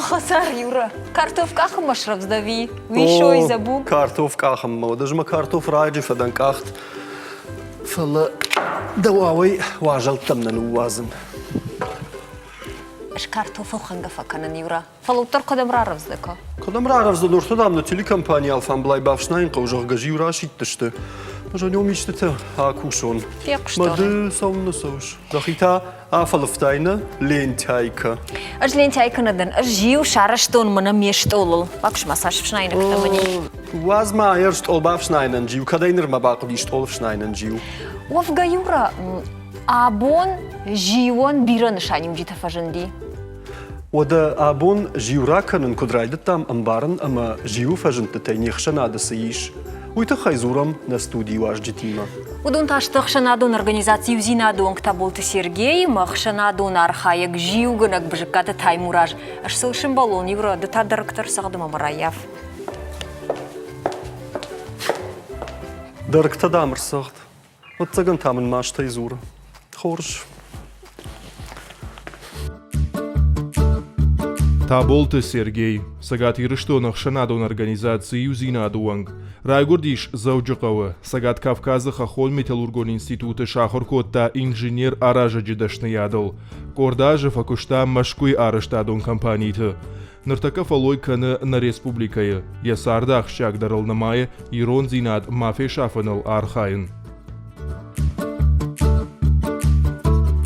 خسر يورا كارتوف كاخ مشرب زدوي ويشوي زبوب كارتوف كاخم مودج ما كارتوف راجي فدن كاخت فلا دواوي واجلت من الوازن اش كارتوف وخنقة فكان يورا فلو ترقدم رارف زدكا قدم رعرف زدور تدام نتيلي كمبانيا الفان بلاي بافشناين قوجه غجي وراشيت تشته مجان يوم يشتته هاكوشون مدل سوم نسوش دخيتا افلفتاينه لينتايكا اش لينتايكا ندن اش جيو شارشتون منا ميشتولل باكش مساج فشناين كتمني واز ما يرشت اول بافشناين جيو كدينر ما باقو يشت اول فشناين جيو وفقا يورا ابون جيوان بيرن شانيم جيتا فجندي ودا ابون جيورا كانن كدرايدتام امبارن اما جيو فجنت تينيخشنا دسيش ويتخيزورم на студии ваш детима. Удон таштах шанадон организацию зинадон ктаболты Сергей, мах шанадон архаек жиуганак бжиката таймураж. Аш сылшим балон юра дата директор сагдыма бараяв. Директор дамыр сагд. Вот цаган тамын машта изура. Хорш. Таболты Сергей, сагат ирыштонах шанадон организацию зинадуанг. Райгурдиш Зауджикова, Сагат Кавказа Хахол Металлургон института Шахоркотта инженер Аража Джидашны ядыл. Кордажа факушта Машкуй Араштадон компанийты. Ныртака фалой каны на республикая. Ясарда ахшак дарылнамая Ирон зинад мафе шафанал архайын.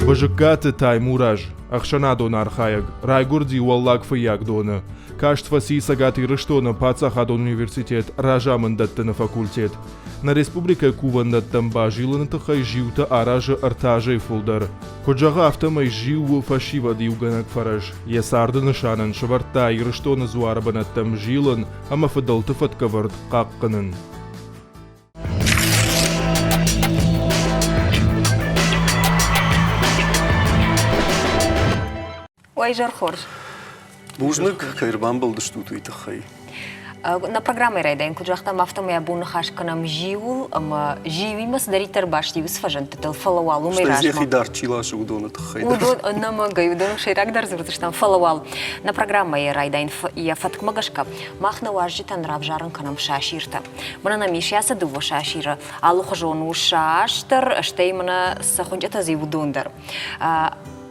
Бажыкаты таймураж. Ахшанадон архаяг. Райгурди уаллаг фаяг дона. Каштфаси Сагат Ирыштона Пацахадон университет Ражамандатты на факультет. На республика Кувандаттам бажиланата хай живта Аража Артажа и Фулдар. Коджага автомай живу фашива диуганак фараж. Ясарда нышанан шварта Ирыштона зуарбанаттам жилан, ама фадалты фаткавард қаққынын. Уайжар хорж. Бужнык кайрбан был что-то итахай. На программе райден куджахтам автомая бун хашканам живул, ама живимас даритер башти усфажанты тел фалавал умираж. Что из них дарчила что удон итахай. Удон намага удон ширак дар зуртыштан фалавал. На программе райден я фаткмагашка махна важитан равжаран канам шаширта. Мана намишяса дуво шашира. Алу хожону шаштар штеймана сахунжата зивудондар.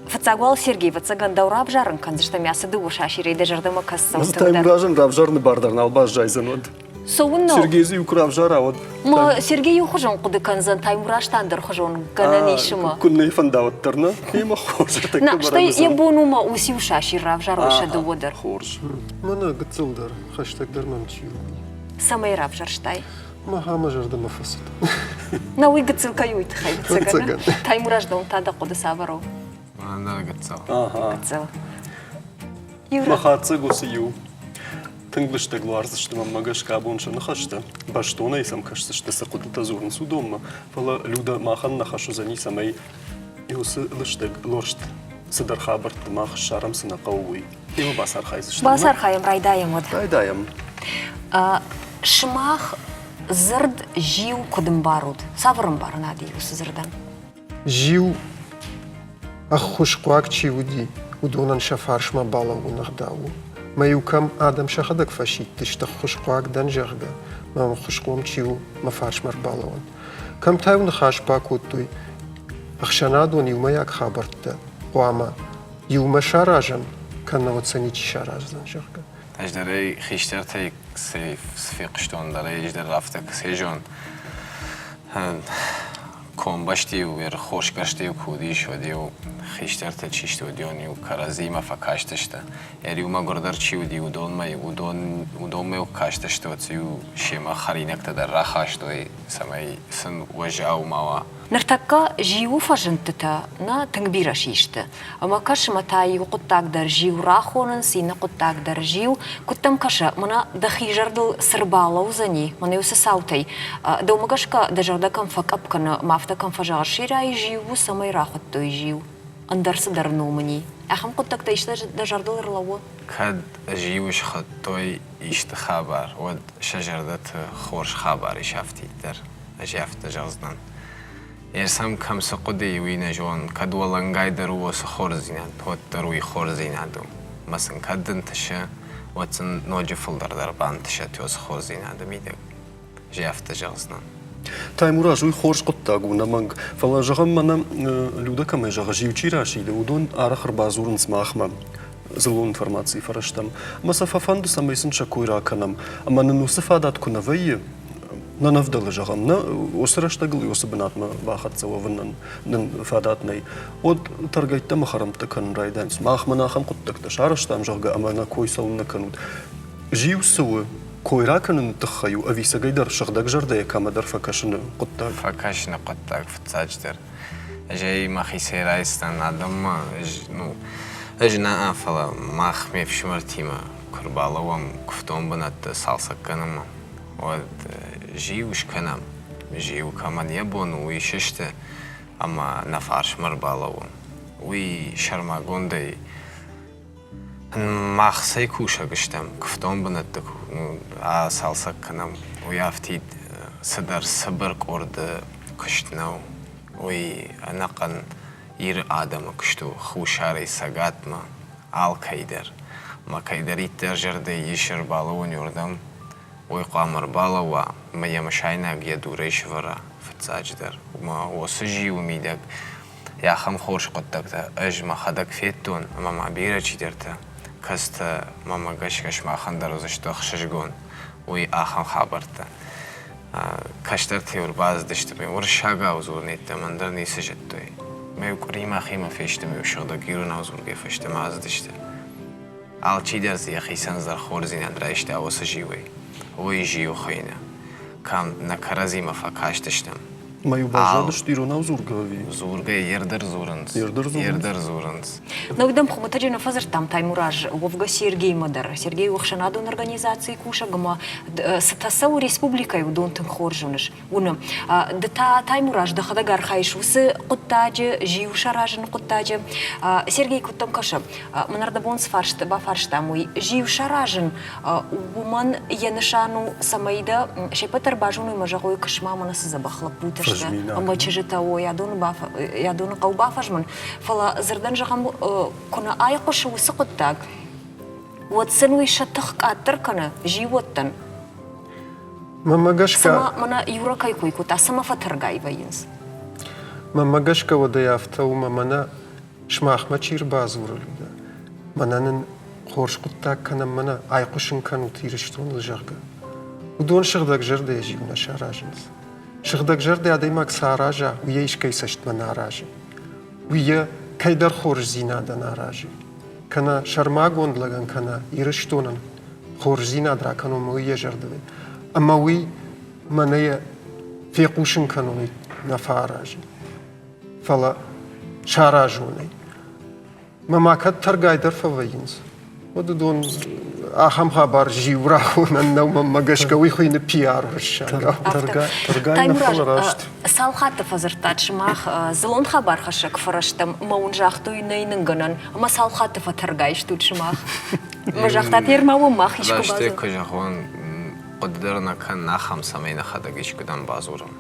Фацагвал Сергей, фацаган даураб жаран канзышта мясо дуво шаширей дежардама кассау. Зтайм ражен равжарны бардар налбаш жайзанод. Соунно. Сергей зиук равжара вот. Ма Сергей хожон куды канзан таймураштандыр хожон кананишима. Кунней фандават тарна. Ема хорж так. На что я бонума усив шашир равжар шадоводар. Хорж. Мана гцилдар хаштаг дармамчил. Самый равжар штай. Махама жардама фасат. На уй гцилка юйт хай цагана. Таймураждон тада куды саваро. Ана гцал. Ага. Гцил. Юра. Махатсы гусию. Тынглышты гларзы, что вам магашка бонша нахашта. Баштона и сам кажется, что сакутата зурн судома. Фала люда махан нахашу за ней самой. И усы лыштык лоршт. Сыдар хабарт мах шарам сына кауи. Има басар хайзы что? Басар хайм райдаем вот. Райдаем. Шмах зырд жив кудым баруд. Саврым бар нади усы зырдан. Жив أخوش چیودی و دونن شفارش ما بالا و نخداو ما یوکم آدم شخدک فشید تشت خوش قواک دن جرگه ما خوش قوم چیو ما فارش مر بالاون کم تاون خاش باکوت توی أخشنادون یوم یک خبرت قواما یوم شراجن کنن وتسنی چی شراجن جرگه اجدری خیشتر تیک سفیقشتون داره اجدر رفته سیجون کم باشتی و یر خوش گشتی و کودی شدی و خیشتر تچیشتی و دیونی و کرازی ما فکاشتشته یری ما گردر چی و دی و دون ما و کاشتشته و تی و شیما خرینک تدر رخاشتوی سمی سن وجاو ماوا نرتكا جيو فجنتتا نا تنبيرا شيشتا اما كاش متا يقطاك در جيو راخونن سينا قطاك در جيو كتم كاشا منا دخي جردل سربالا وزني منا يوسا ساوتي دو مغاشكا دجردا كم فك ابكنا مافتا كم فجار شيراي جيو سمي راخت توي جيو اندرس در نومني اخم قطاك تايشتا دجردل رلاو كاد جيوش خد توي يشت خبر ود شجردت خورش خبر شافتی در اجافت جازدن ارسم کم سقودی وینه جون کدولنگای درو سخور زینند هات دروی خور زیندم مثلا کدن تشه واتن نوجي فلدر در بان تشه توز خورزين هذا ميدك جافت جغزنا تایمورا جوی خورش قط تاگونا منگ فلا جغم منا لودا کم جغ جیوچی راشی ده ودون آخر بازورن سماخما زلون انفرماcji فرشتم مسافة فند سميسن شكوي راكنم أما ننوصف عادات كنا ويا ننفضل جغم نا وسرشتغل يوسبنات ما باخد سوا ونن فاداتني ود ترجيت ما خرمت كان رايدان سماخ منا خم قط تشارش تام جغ أما أنا كوي سون كنود جيو سوا كوي راكن تخيو أبي سجيدر شغدك جردة كما در فكشن قطاق فكشن قطاق في تاجدر جاي ما خيسي رايستان عدم نو أجنا أفلا ما خمي في شمرتيما كربالا وام كفتون بنات صالصة كنما ود جيوش كنم جيو كمان يبون ويششت أما نفارش مربالا وام وي شرماغون دي ما خسي كوشا قشتم كفتون بنات صالصة كنم ويافتيد صدر صبر قرد كشتنو وي أنقن ير آدم كشتو خوشاري ساقات ما آل كيدر ما كيدريت ترجر دي يشر بالون يردم ويقامر بالا وما يمشاينا يدوريش ورا فتساجدر وما وسجي وميدك يا خم خوش قدك اج ما خدك فيتون اما ما بيرا چي درتا كست ماما قشقش ما خندر وزشتو خششگون وي آخم خابرتا كشتر تيور باز دشت بي ورشاقا وزور نيتا مندر نيسجتوي ما يقريما خيما فيشتمي وشغدا گيرو نازور گفشتم از دشت آل چی درز يا خي سنزر خورزين ادراشت اوسجيوي ويجيو خينا كم نكرزي ما فكاشتشتم ما يباجدش تيرونا زورغوي زورغا يردر زورنس يردر زورنس Навидам хомата на фазер там таймураж вовга Сергей Мадар. Сергей Вахшанадон организации куша гама сатасау республика юдон тем хоржунеш. Уна дата таймураж да хада гархайш усы куттаджи жиу шаражен куттаджи Сергей куттам каша манарда бон сфаршта ба фаршта мой жиу шаражен уман янышану самайда шепатар бажуну мажагой кашма манас забахла путаш أما تجت أو يدون قوبا فجمن فلا زردن جام كنا آيقش وسقطك وتسنوي شتخ أتر كنا جيوتن ما مجشك سما منا يورا كايكوي كوتا سما فترجاي بينس ما مجشك وديافته وما منا شماخ ما تشير بازور لودا منا خورش قطاك كنا منا آيقشن كانوا تيرشتون لجرجا ودون شغدك جرده يجيونا شاراجنس شغدك جرده دايما كساراجا وياش كيسشت مناراجي ويا كيدر خورج زينادا ناراجي كنا شرماغون لغن كنا يرشتونن خورج زيناد كانوا مويا جرده اما وي منيا في قوشن كانوا نفاراجي فلا شاراجوني ما كد ترغاي درفا وينز ودون أهم خبر جيوراهون النوم مجشكوي خوين بيار رشاقة ترجع نفعل راشت سالخات فزرتاش ماخ زلون خبر خشك فرشتم مون جاختو ينينغنن أما سالخات فترجعش توش ماخ مجاختات يرما وماخ يشكو بازو راشته كجاخون قدرنا كان نخم سمين خداقش كدام بازورم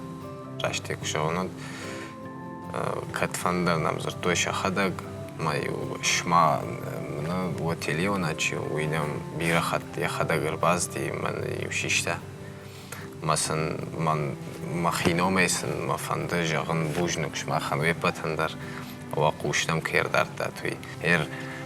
راشته كجاخون كتفندر نمزر توش خداق ما يشما من وتليونا شيء وينام بيرخت يخدا غرباز دي من يوشيشتا مثلا من مخينو ميسن ما فند جغن بوجنكش ما خنوي بتندر وقوشتم كيردار تاتوي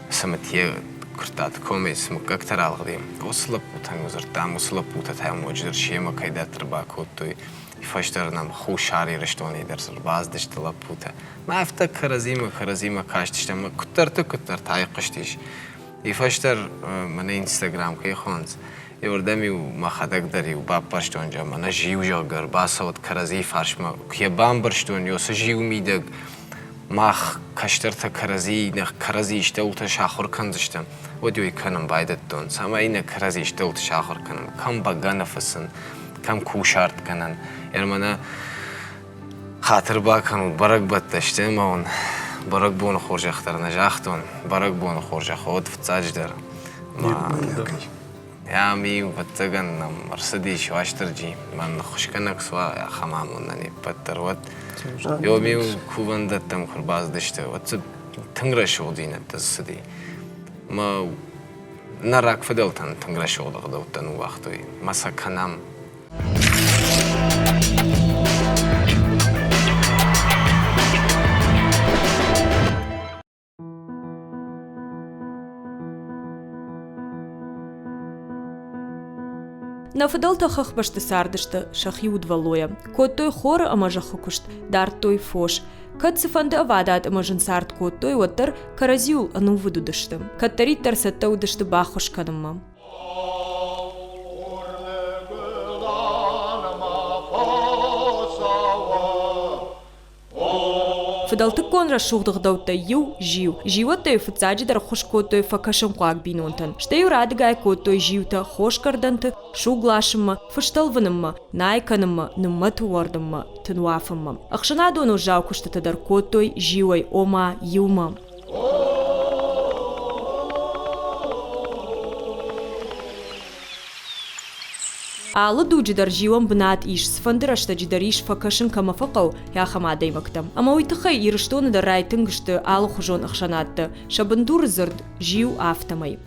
سمتيه كرتات كوميس مكتر الغديم وصلب وتن وزرتام وصلب وتتهم وجدر شيء ما كيدات رباكوتوي يفشترنام خوشاري رشتوني درس باز دشت لبوتا ما افتكر خرزيمة كاشتشتم كترت عايقشتيش يفشتر من انستغرام كي خونز يوردمي وما خدك دري وباب برشتون جا من جيو جاگر باسود خرزي فارش ما كي بام برشتون يوس جيو ميدق ما كاشترت خرزي نخ خرزي اشتوت شاخر كنزشتم وديو كانم بايدتون سما اين خرزي اشتوت شاخر كنم كم بقى نفسن كم كوشارت كنن يعني خاطر با كانوا برق بتشتمون برق بون خورج اختر نجاختون برق بون خورج خود في تاجدر ما يا مي وبتجن مرسدي شو اشترجي من خشكنك سوا خمامون نني بتروت يومي كوبن دتم خرباز دشته وت تنغرش ودينه تسدي ما نراك فدلتن تنقل شغل غدوتن وقتوي مسكنم Нафдалта хах башты сардышты, шахи удвалоя. Коттой хора амажа хукушт, дартой фош. Кат сифанды авадат амажын сард коттой оттар каразиул ану выдудышты. Каттарит тарсатта удышты бахуш канымма. Фдалты конра шугдыгдаута ю жив. Животай фцаджи дар хош коттой факашын қуак бинонтан. Штею радыгай коттой живта хош карданты шуглашымма, фышталвынымма, найканымма, нымма туардымма, тынуафымма. Ақшына дону жау куштаты дар коттой живой ома юма. Алы дуджидар живам бнат иш сфандырашта джидариш факашын камафақау я хамадай мактам. Ама уйтахай ирыштоны да райтынгышты алы хужон ақшанатты. Шабындур зырд жив автомай.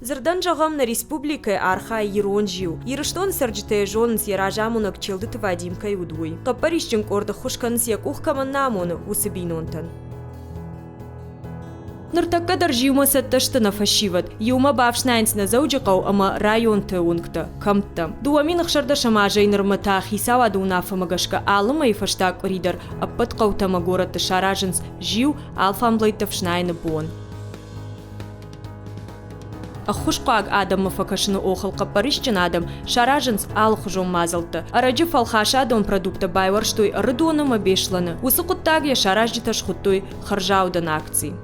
Зырдан жағам на республика арха ирон жив. Ирыштон сарджите жон сиражамунак челдыты вадимкай удуй. Капаришчен корда хушкан сиякух каманнамоны усыбинонтан. Ныртакка дар живма сатташты на фашиват. Юма бавшнайнс на зауджиқау ама район теункта, камтта. Дуамин ақшарда шамажай нырмата хисава дунафа магашка алыма и фаштак ридар, аппат қаутама гората шаражынс жив алфамблайта фшнайны бон. Ахушқаг адам факашны охал капаришчен адам шаражынс ал хужом мазалты. Араджи фалхаша дон продукта байварштой рыдоныма бешланы. Усықуттагия шараждиташ хуттой харжаудан акции.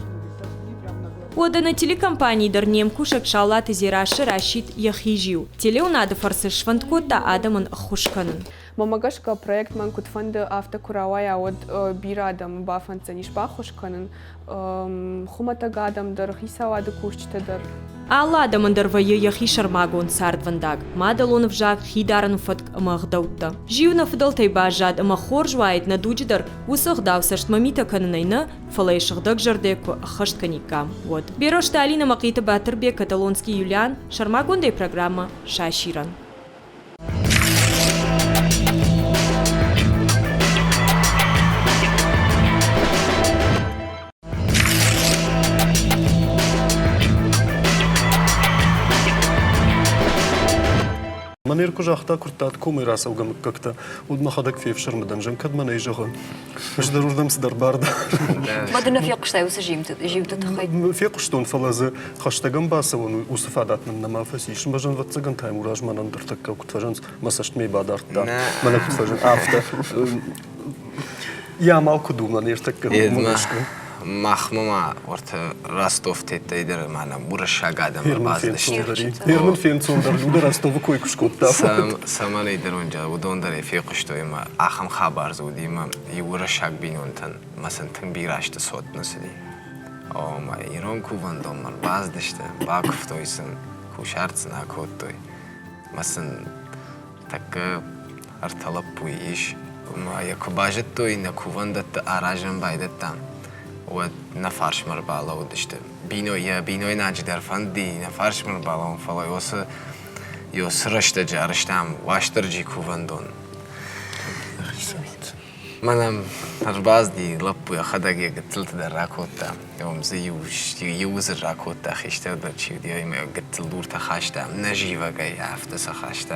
Одана телекомпании дар немкушек шаллаты зираши рашид яхижиу. Телеунады фарсы шванткота адамын хушканын. Мамагашка проект ман кутфанды автокуравая от бирадам бафанца нишба хушканын. Хуматагадам дар хисавады кушчтадар. Алла адамын дар вайы яхи шармагон сардвандаг. Мадалон вжак хидаран фатк амагдаутта. Живна фдалтай бажад ама хоржвайт на дуджидар усыгдав сашт мамита канынайны фалайшыгдаг жардеку ахаштканикам. Вот. Берошта Алина Макита Батырбек, каталонский Юлиан, шармагондай программа Шаширан. Манерку жахта куртат кумирас алгам как-то удмахадак фев шармадан жан кадмана и жаха. Ждарурдам с дарбарда. Мадына фиқштай усы живты тахай. Фиқштон фалазы хаштагам басавон усафадат на мафасиш бажан ватсаган тайм ураж манан дартакка кутважан масашт мей бадарта. Мана кутважан афта. Я малку думал, нертакка мушка. مخموما ورت راستوف تيتيدر معنا برشا قاعدة مربازدشتي هيرمن فين صندر لودا راستوف كوي كشكوتا سامالي درونجا ودون دري في قشتو إما آخم خبر زودي ما يورشاق بينونتن مثلا تنبيراشت صوت نسدي أو ما يرون كوفان دوم مربازدشتي باكفتويسن كوشارتسنا كوتوي مثلا تك ارتلب بويش ما يكوباجتوي نكوفان دت أراجن بايدتان و نفرش مربالا و داشته بینوی نجدر فندی نفرش مربالا و فلا یوس رشته جارشتم واشتر جی کوفندون منم هر باز دی لپوی خداگی قتلت در راکوتا یوم زیوش یوز راکوتا خشته در چی دیای ما قتل دور تخاشتم نجیوا گای افت سخاشته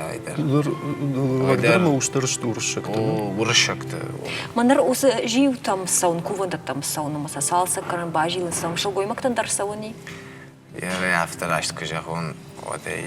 در ما وشترش دورشکت ورشکت Манар усы жив там саун куванда там сауна маса салса каран бажилын саун шалгой мактан дар сауни. Я авторашт кожагон одай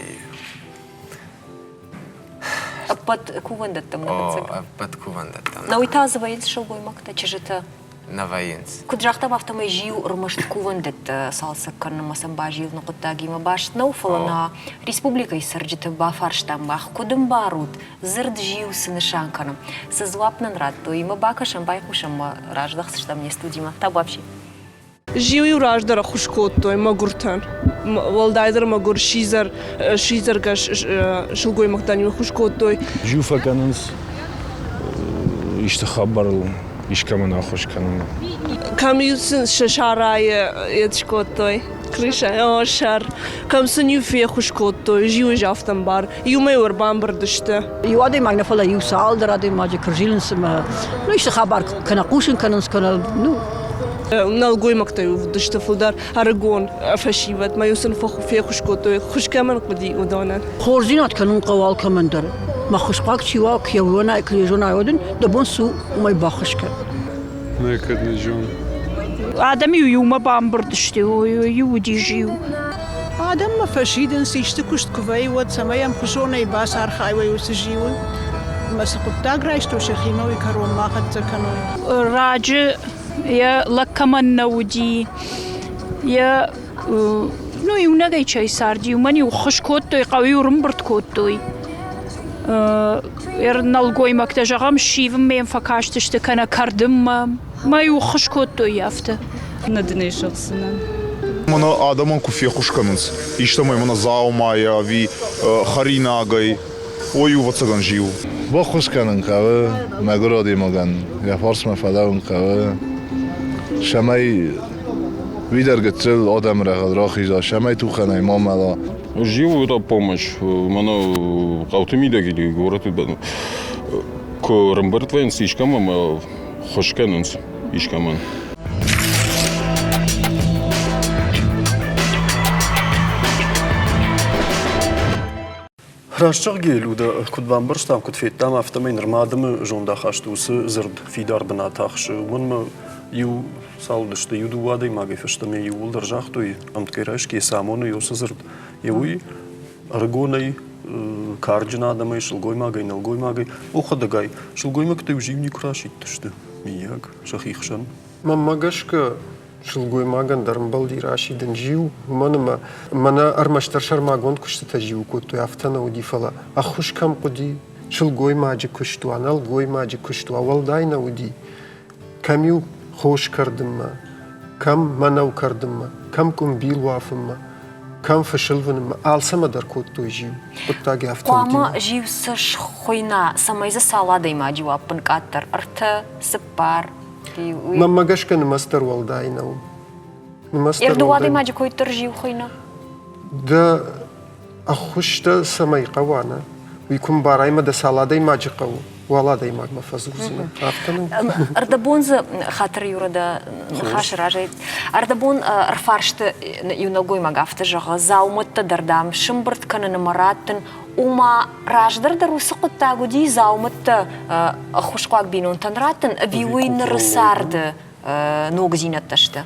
Аппат куванда там на пацак. аппат куванда там. На уйтазывает шалгой макта чижета. На военс. Куджахта вафтамай жив рмашт кувандет салса каран масан бажил на кутаги ма башт науфала на республика и сарджита бафарштам бах кудым барут зырд жив сынышанканым. Сызлапнан рад то има бака шамбай хушам раждах сштам не студима. Та вообще. Живи ураждара хушкоттой магуртан. Валдайдер магур шизар гаш шулгой мактани хушкоттой. Жуфа кананс иштахабарл ишкамана хушканан. Камюсин шашарай ятшкоттой. Крыша, шар. Кам сыню фе хушкотто, жиу жафтам бар. Юме урбан бардышты. يوادي معنا فلا يوسال درادي ماجي كرجيلن سما نيش خبر كنا قوشن كنا نسكن نو Налгой мактаю в дышта фудар аргон фашиват маюсын фоху фе хушкотто хушкаман куди удона. خورزينات كانوا قوال كمندر ما خشقاك شيوا كيونا كليجونا يودن دبون سو ما يبخشك Nekad ne žon. آدمی یوما بام بردشتی و یودی جیو. آدم ما فشیدن سیشت کشت کوی و سمایم خشونه باس هر خایوی و سجیون. مثل قطع رایشتو شخینوی کارون ما خد زکنوی. راجع یا لکمان نودی یا نو یونا گی چای سردی و منی و خوش کود توی قوی و رم برد کود توی. نالگوی مکتجام شیوم میم فکاشتشته کنه کردم ما یو خوش کود توی یافته. ندنی شخصنا. Мана адаман куфе хушканынс. Иштамай мана заумая ви харинагай. Ою вацаган жиу. با خوشکنن که مگرادی مگن یا فارس مفداون که شمای ویدر گترل آدم را خیزا شمای تو خنای ما ملا Живу это помощь. Мана автомида гили говорят бен. Ко рамбертвен сишкамам хошканынс ишкаман. Рашчаг гелуда кудван бирштам кудфеттам автомай нормадымы жонда хаштусы зырд фидар бина тахшы. Мынмы ю салдышты юду вады маги фештаме юлдар жахтуй амткерашки самоны юсы зырд. Юй аргонай карджина адамай шылгой магай налгой магай охадагай шылгой магтай уживни крашиттышты. Мияг шахихшан. Мамагашка шылгой маган дармбалди рашиден жиу мана армаштар шармагон кушта жиу кото афтана удифала ахушкам куди шылгой маджи кушту аналгой маджи кушту авалдайна уди камю хош кардымма кам манау кардымма кам кумбил вафымма кам фашылвынымма алсама дар кото жиу куттаги афтана Қуама жиусыш хойна самайза саладай ма жуаппын каттар арты сыппар. Мамагашка намастар валдайнау. Ердуадай маджи койтар жиу хойна? Да ахушта самай қавана. Уйкум барайма да саладай маджи қаву. Валадай магма фазузина. Ардабонза хатыр юрада хаш ражайт. Ардабон арфаршты юналгой магафты жаға заумытты дардам шымбырт кананы мараттын ума раждар дарусы құттагуди заумытты хушқуак бинон танраттын виуин рысарды ногзинатташты.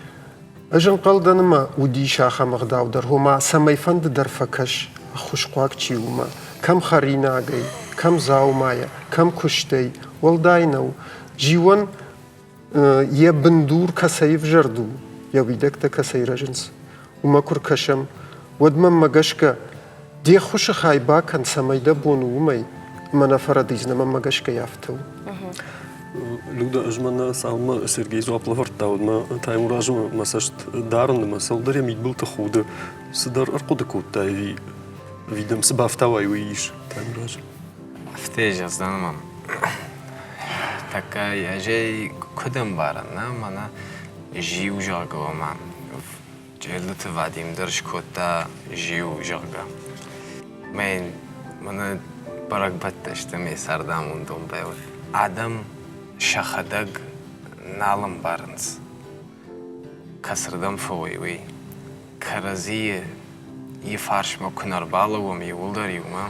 Ажан қалданыма уди шаха мағдаудар. Хума самайфанды дарфакаш хушқуак чиума. Кам харинагай. Кам заумая, кам куштей, валдайнау. Живан я бендур касаев жарду, я видекта касай раженс. Умакур кашам, вадмам магашка, де хуша хайба кан самайда бону умай, мана фарадизна магашка яфтау. Люда жмана салма Сергей Зуаплаварта, одма таймуражма масашт дарнама, салдаря мидбылта худа, садар аркуда кутта и видам сбафтава и уиш таймуражма. Ftejaz danamam. Така яжей кудам барана мана жиу жага мам. Джелт вадим държ кота жиу жага. Мен мана барак батташта ме сардам ундом бел. Адам шахадаг налам барнс. Касрдам фойwi. Карази يفارش ما كنار بالا ومي ولدر يوما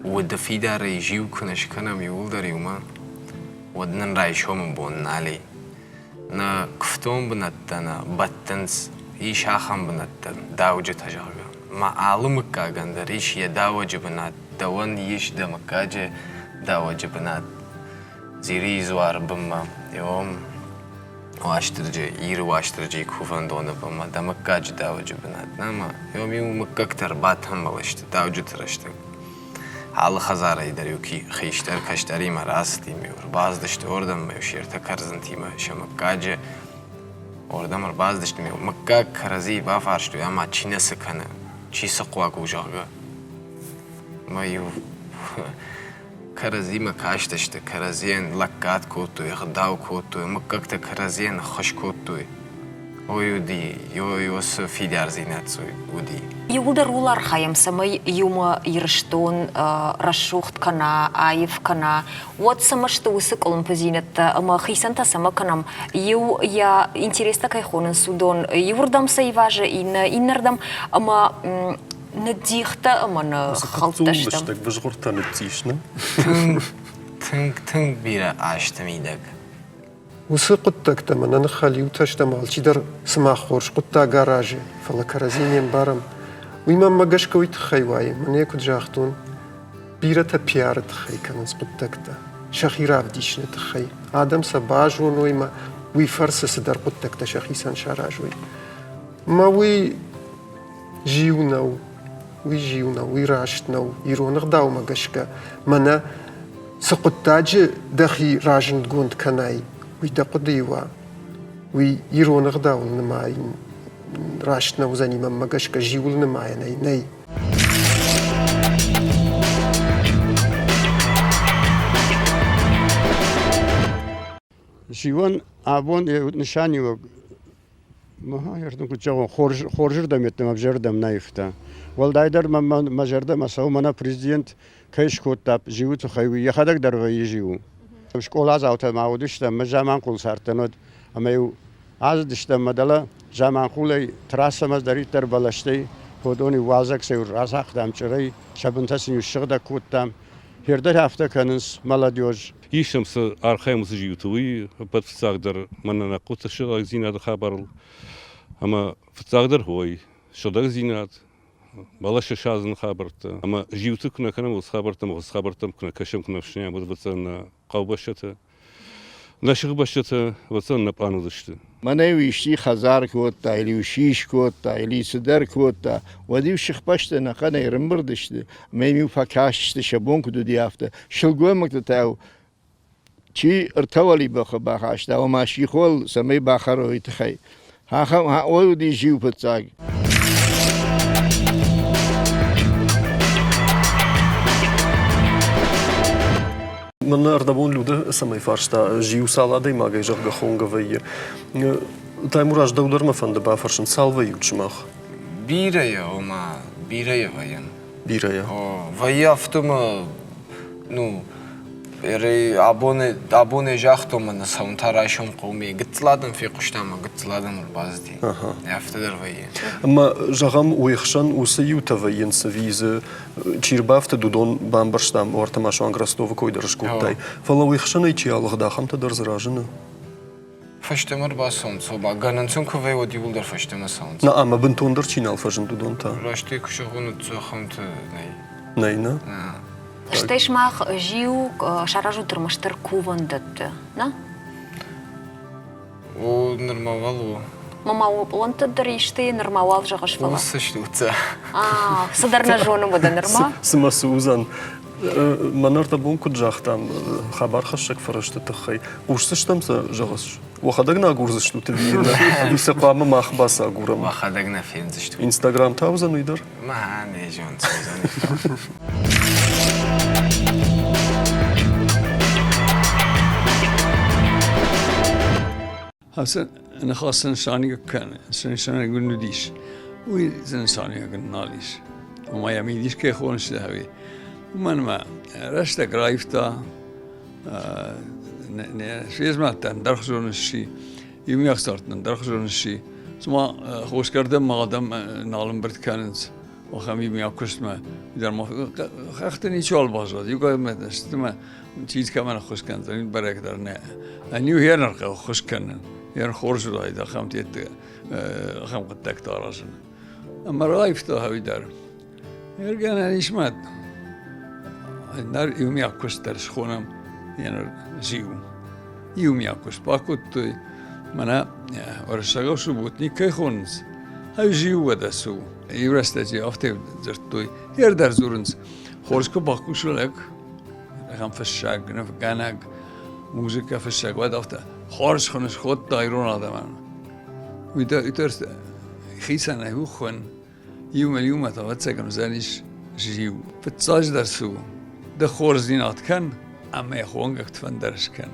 ودفي دار يجيو كناش كنام يولدر يوما ودنن رايشو من بون نالي نا كفتون بنتنا بطنس يش آخام بنتن داوجة تجاغا ما عالمك غندر يش يداوجة بنات دوان يش دمكاجة داوجة بنات زيري زوار بما يوم واشترجي ير واشترجي كوفان دونا بما دمكاجة داوجة بنات نما يوم يوم مكاكتر باتهم بلشت داوجة ترشتك حال خزارة يدريو كي خيشتر كشتري ما راستي ميور باز دشت اوردم ميو شيرتا كرزنتي ما شمكاجة اوردم ار باز دشت ميو مكاك كرزي بافارشتو يا ما چي نسكنه چي سقواك وجاغا ما يو كرزي ما كاشتشت كرزين لكات كوتو يغداو كوتو مكاكتا كرزين خش كوتو ويودي يوس في دار زينات ودي يقدر ولار خيم سمي يوم يرشتون رشوخت كنا عايف كنا وات سمشت وسك أولمبيزينة أما خيسان تسمى كنام يو يا интересно كيخون السودان يوردم سيفاج إن نردم أما نديختا أما نخلطشتم بشتك بجغرتا نتيشنا تنك بيرا عاشتميدك وسقطتك تمنا نخلي وتشتمال تدر سما خورش قطة جراجة فلا كرزين بارم ويما ما جاش كويت خيواي من يكود جاختون بيرة بيارة خي كان سقطتك تا شخيرة بديش نتخي آدم سباجون ويما ويفرس سدر قطتك تا شخيسان شاراجوي ما وي جيوناو ويراشتناو يرونغ داو ما جاشكا منا سقطتاج دخي راجن تقوند كناي ويدقديوا ويرون غداول نماي راشتنا وزاني ما قشك جيول نماي ناي جيوان ابون نشاني و ما يردن كجو خورجر دمت ما بجردم نايفتا والدايدر ما جردم اسو منا بريزيدنت كيش كوتاب جيوت خوي يخدك دروي جيو شكولا زاوتا ما ودشتم ما زمان قول سارتنود اما يو از دشتم مدلا زمان قولي تراسمز دريتر بلشتي خودوني وازك سي راسخ دم چري شبنتسن يشغدا كوتام هردر هفته كنس مالاديوج يشمس ارخيمس جيوتوي بتفساقدر من نقوت شغل زينات خبر اما فتساقدر هوي شدق زينات بالاش شازن خبرت اما جيوتك كنا وس خبرتم كنا كشم كنا شنيا بتبصن قوبشته نشغ بشته وصلنا بانو دشته مني ويشتي خزار كوتا إلي وشيش كوتا إلي سدر كوتا ودي وشخ بشته نقنا يرمبر دشته ميمي فكاشته شبون كدو ديافته شلقوه مكتتاو چي ارتوالي باخاشته وماشي خول سمي باخرو يتخي ها اولو دي جيو بتساق من أردبون لوده سمي فارشتا جيو سالا دي ما جيجر جخون جوية تايموراج دولار ما فند بافرشن سالفة يوتشماخ بيريا وما بيريا وين بيريا ويافتم نو بري أبوني جاختم من سون ترايشون قومي قلت لادم في قشتام قلت لادم البازدي يافتدر وين أما جغم ويخشن وسيو تفين سفيز چيربافت دودون بامبرشتام وارتما شو انغرستوف كويدرش كوتاي فلا ويخشن ايچي الله داخم تدر زراجن فشتمر باسون صوبا غاننسون كوفي ودي بولدر فشتمر سون نا اما بنتوندر چينال فجن دودون تا راشتي كشغون تزخمت نينا Штеш мах жиу шаражу тормаштар куван дат, на? О, нормавало. Мама ланта дариште нормавал жагаш фала. Същуца. Съдарна жона бъде норма. Сма Сузан. منارتا بون كنت جاختم خبر خشك فرشت تخي وشتشتم جغش وخدقنا غورزشتو تبينا بيس قام ما خباس غورم وخدقنا فين زشتو انستغرام تاوزن ويدر ما نيجون حسن انا خاصة انساني كان انساني يقول نديش وي انساني يقول ناليش وما يميديش كي خونش ذهبي ومن ما رشتك رايفتا شيز ما ندرخزون الشي يوم يخسرت ندرخزون الشي ثم خوش كردم ما قدم نعلم برد كانت وخمي ميا كشما در ما اختني شال بازاد يقول ما دستما چیز كمان خوش كانت برك در نه انيو هي نرقه خوش كان يعني خورج رايدا خمتيت خم قد تكتارسن اما رايفتا هاي در يرجعنا نشمت نار يوم يأكل ترش خونم يعني زيو يوم يأكل باكوت منا ورشاقو سبوتني كي خونس هاي زيو ودسو يورستجي أفتي زرتوي يردر زورنس خورسكو باكو شلك خم فشاق نفقانك موسيقى فشاق ود أفتا خورس خونس خود دايرون آدمان ويترست خيسان هو خون يوم تواتسكن زانيش زيو فتساج درسو ده خورزينات كان اما يخوانك تفندرش كان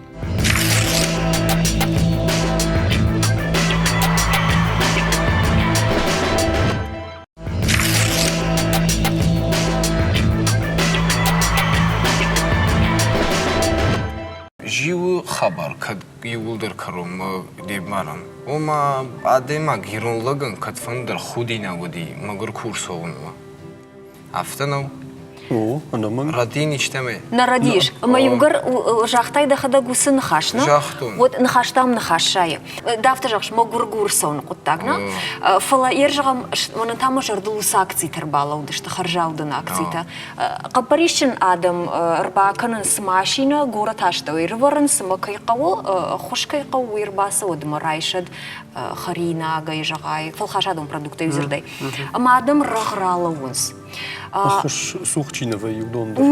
خبر كد يولدر كروم دي مارم وما عادما غيرون لغن كد فندر خودينا ودي مگر كورسون عفتنو أنا من ردين اجتماع Нарадиш, ма югар жахтай да хада гусын хашна. Жахтун. Вот нахаштам нахашая. Давта жахш ма гургурсон куттагна. Фала ержагам монатама жардул акции тербала удышта харжалдын акцита. Капаришчин адам рбаканын с машина гора ташта ирварын сма кайқау хушкай қау ирбасы одма райшад харина гайжагай. Фал хашадым продукты юзердай. Ама адам раграла унс. أخش سوق تشينا في يودون در.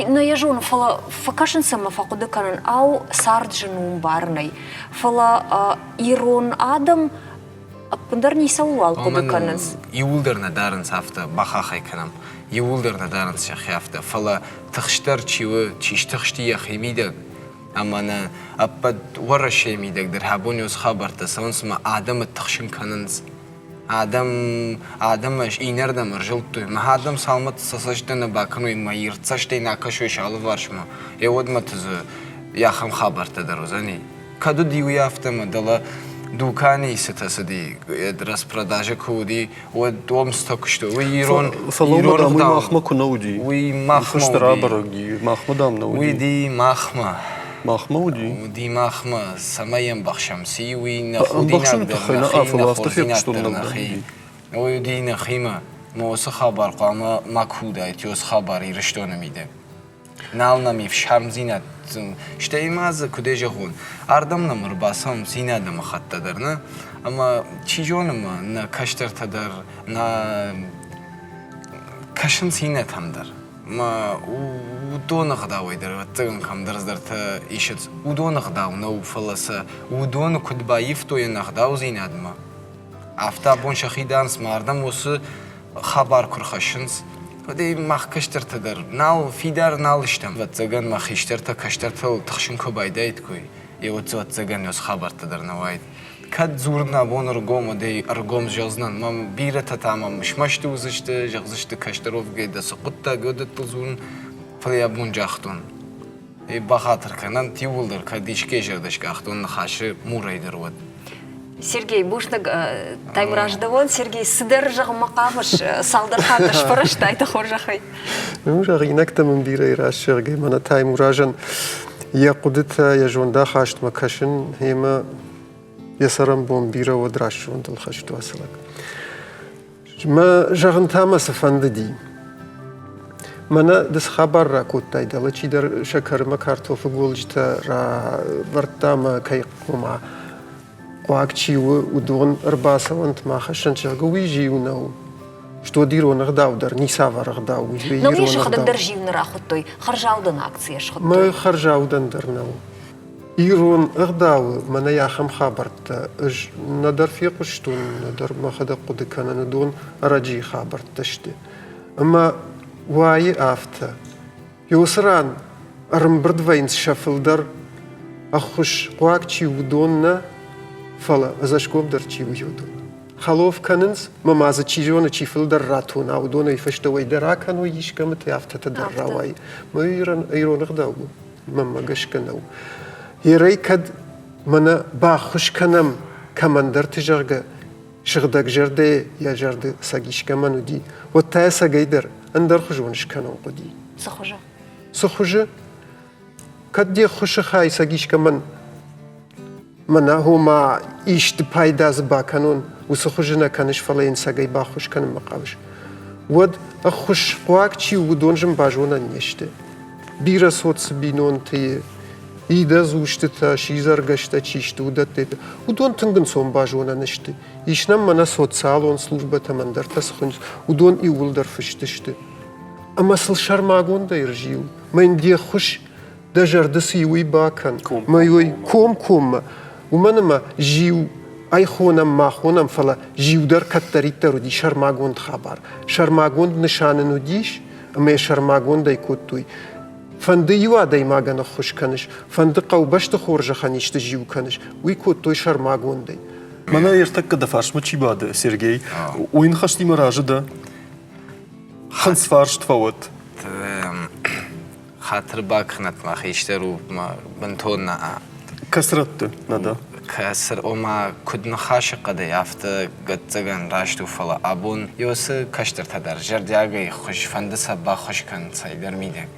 На яжон фала факашин сама факуды канан ау сарджину барнай фала ирон адам пандар не саулал куды кананс. يولدر ندارن سافتا بخا خي كلام يولدر ندارن شخيافتا فلا تخشتر تشيش تخشتي يا خيميدك اما انا ابد ورا شي ميدك در هابونيوس خبرت سونس ما ادم التخشن كاننز Адам инердам ржилтуй. Ма Адам салмат сасаштана бакну ма ирцаштай накашой шалы варшма. Одмат яхам хабарта дарузани. Каду дию яфтама дала дукани сетасади распродажа куди од омсток што ирон فالله ما مахма كنودي. وي махма. فشترا برقدي مахма دام نودي. وي دي махма. مахма ودي. دي مахма سمايم بخشمسي وي نخودي بخشم تخينا أفلا أفتخي قشتون نخي وي دي نخيما موسى خبر قاما مكودا يتيوس خبر يرشتون ميده نالنا ميف شرم زينات شتاي مازا كوديجا هون أردم نمر باسم زينات دم خطة درنا أما چيجونما نا كشتر تدر نا كشن زينات هم در ما ودون غداوي در وتغن كم درس درت إيشت ودون غداو نو فلسا ودون كد بايفتو ينغداو زينات ما أفتا بون شخي دانس ماردم وس خبر كرخشنس ودي مخ كشتر تدر نال فيدر نال اشتم وتغن مخ اشتر تا كشتر تا تخشن كو بايدايت كوي يوت وتغن يوس خبر تدر نوايد كد زورنا بون رقوم دي ارقوم جازنان ما بيرتا تمام مش مشت وزشت جغزشت كشتروف جيدا سقطتا قدت تزون فليا بون جاختون اي بخاطر كانن تيولدر كديش كيجردش كاختون نخاش مورايدر ود Сергей, бушнаг таймраждавон, Сергей сдержал макамыш, салдар хаташ парашта, это хоржахай. Ну, жаринак там бира и раз Сергей, мана таймражан, я кудыта, я жонда хашт макашин, хема, я сарам бом бира водраш жондал хашт васалак. ما جغنتاما سفنددي منا دس خبر را كوتاي دلا چي در شكر ما كارتوف گولجتا را ورتاما كاي قوما قواكچي ودون ارباسا وانت ما خشن چغوي جيونو что дирон غداو در نيساوا غداو Но вы же ходок держивны рахутой, харжаудан акция шхутой. ما харжаудан درنو إيرون أغداو من ياخم خابرت إج ندر في قشتون ندر ما خد قد كان ندون رجي خابرت تشتي أما واي آفتا يوسران أرم بردوينس شفل در أخش قواك تشي ودوننا فلا أزاشكوب در تشي ويودون خلوف كاننس ما مازا تشيجونا تشيفل در راتون أو دونا يفشتوي درا كانوا يشكمت يافتا تدر راواي ما إيرون أغداو ما قش كانوا يري كد منا باخش كنم كمان در تجرغ شغدك جردي يا جرد ساقيش كمان ودي وتاي ساقيدر اندر خجونش كانوا قدي سخجة كد دي خش خاي ساقيش كمان منا هما ايش تبايداز باكانون وسخجنا كانش فلين ساقي باخش كنم مقاوش ود اخش قواك چي ودونجم باجونا نيشته بيرا صوت سبينون تي إذا زوجت شيزر قشت تشيشت ودت ودون تنقن صوم باجونا نشت يشنم منا صوت سالون سلوبة من در تسخنس ودون إيول در فشتشت أما سل شرماغون دا يرجيو ما يندي خش دا جردسي وي باكن ما يوي كوم ومن ما جيو أي خونم ما خونم فلا جيو در كتريتا ردي شرماغون خبر شرماغون نشان نديش أما شرماغون دا يكوتوي فنديوا دايما غنا خوش كنش فندقه وبشت خورجه خنيش تجيو كنش ويكوت توي شرماغون داي مانا يرتك دفاش ما تشي بعد سيرجي وين خشتي مراجده خنس فارش تفوت خاطر باك خنت ما خيشترو ما بنتونا كسرت ندا كسر وما كد نخاش قد يافت قد زغن راشتو فلا أبون يوس كشتر تدر جردياغي خوش فندسا با خوش كان سايدر ميدك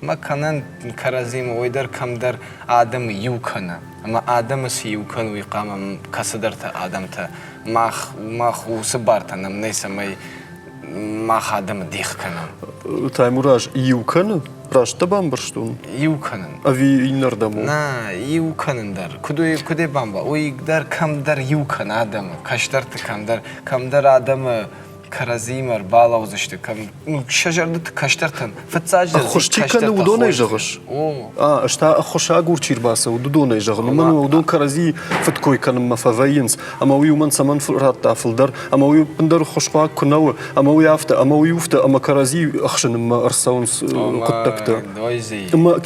ما كانن كرازيم ويدر كم در آدم يوكنا اما آدم سيوكن ويقام كسدرت آدم تا ماخ وسبارتنا منيس ماي ماخ آدم ديخ كنا تايموراج يوكن راش تبان برشتون يوكنن أبي ينردمو نا يوكنن در كدو بامبا ويقدر كم در يوكن آدم كشترت كم در آدم كرازيمر بالا وزشت كم شجرت كشترتن فتساج خوشتي كان ودون يجغش اشتا خوشا غور تشيرباسه ودون يجغ من ودون كرازي فتكوي كان ما فاينس اما وي من سمن فرات فلدر اما وي بندر خوشقا كنو اما وي يافت اما وي يفت اما كرازي اخشن ما ارسونس قدكت اما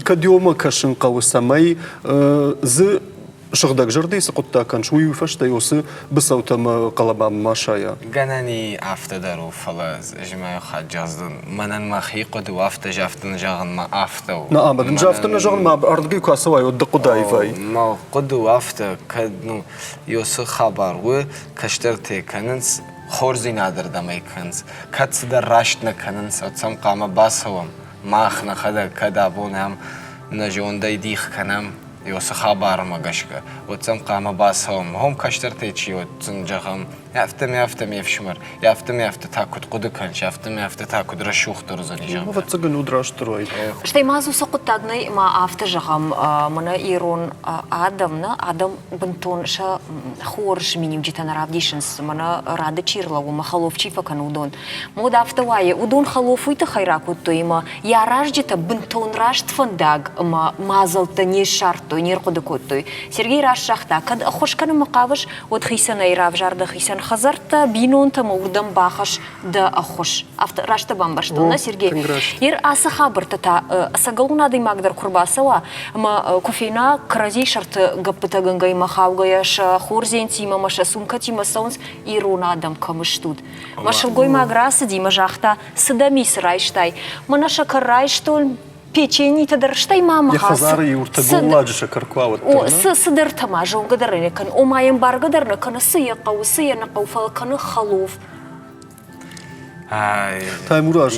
كديوم كشن قو سمي ز شغدك جردي سقطتا كان شوي فشتا يوس بصوت ما قلبا ما شايا غناني افتدرو فلاز جماعه خجازن منن ما خيقد وافت جافتن جاغن ما افتو نعم بدن جافتن جاغن ما ارضكي كاسوا يودقوا دايفاي ما قد وافت كدنو يوس خبر و كشترتي كننس خورزي نادر دمي كنس كاتس در راشت نكننس اتسم قام باسوم ما خنا خدا كدابونم نجون داي ديخ كنم يوس خبر ما قشكه وتسم قام باسهم هم كشترتي تشي وتنجهم يفتم يفشمر يفتم تاكد قدكن يفتم تاكد رشوخ ترزني جام ما فتسجن ودراش تروي شتي مازو سقطتاغني ما افتجهم من ايرون ادم بنتون شا خورش منيم جيتنا راديشنس من راد تشيرلا وما خلوفشي فكن ودون مود افتواي ودون خلوفوي تخيراكو تويما يا راجتا بنتون راش تفنداغ ما مازلت ني شرط ني قدكوتوي سергей راشختا كد خوش كان مقاوش ودخيسنا يراف جار خيسن خزرت بينون تمودم باخش دا أخش أفت راشت بامبشتونا سергей ير أس خبرت تا سجلنا دي مقدر كرباسوا ما كوفينا كرازي شرط قبته جنجي ما خاوجيش خورزين تيما مش سونكا تيما سونس يرونا دم كمشتود مش الجوي ما جراس دي مجاختا سداميس رايشتاي منا شكر رايشتول печенье тадырштай мама хас. Я хазары юртагул ладжа карквават. О, сыдыр тамажа угадарыне кан. О маем баргадарна кан сыя на кауфал кан халув. Таймураж.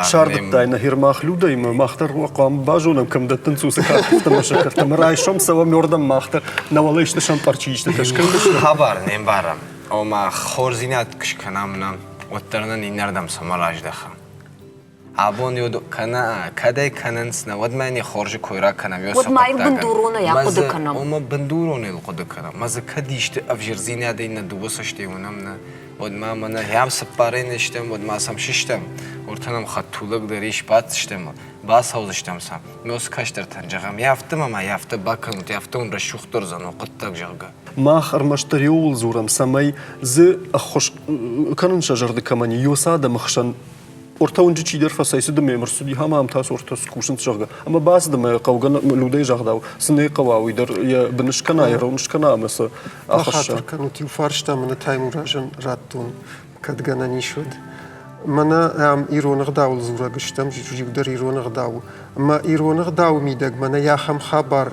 Шардык тайна хирмах людей мы махтар вакам бажуном кам даттан сусакат тамашакар тамрайшом сава мёрдам махтар навалышты шампарчичты ташкан. Хабар нем барам. О ма хорзинат кышканамна. Оттарнан иннардам самараж дахам. أبون يودو كنا كذا كننسنا ودماني خارج كويرا كنا ميوسف ودماي بندورونه يا قد كنا وما بندورونه القد كنا ماذا كديشت أفجرزيني هذا إن دوبسشتي ونمنا ودما منا هم سبارين اشتم ودما سام ششتم ورتنم خطولك دريش بات شتم باس هاوز اشتم سام ميوس كاشتر تنجعم يافتم ما يافت باكن ويافتون رشوخ ترزن وقتك جرجا ما خرمشتريول زورم سماي ز أخش كانن شجر دكماني يوسادا مخشن ورتاون جي در فسايس دم مرسودي هم تاس ورتاس كوشن تشغا اما باس دم قوغن لودي جغداو سني قواوي در يا بنشكنا يرونشكنا مس اخش كانوا تيو فارشتا من تايم راجن راتون كدغنا نيشود منا ام ايرون غداو زورا گشتم جي در ايرون غداو اما ايرون غداو ميدغ منا يا خم خبر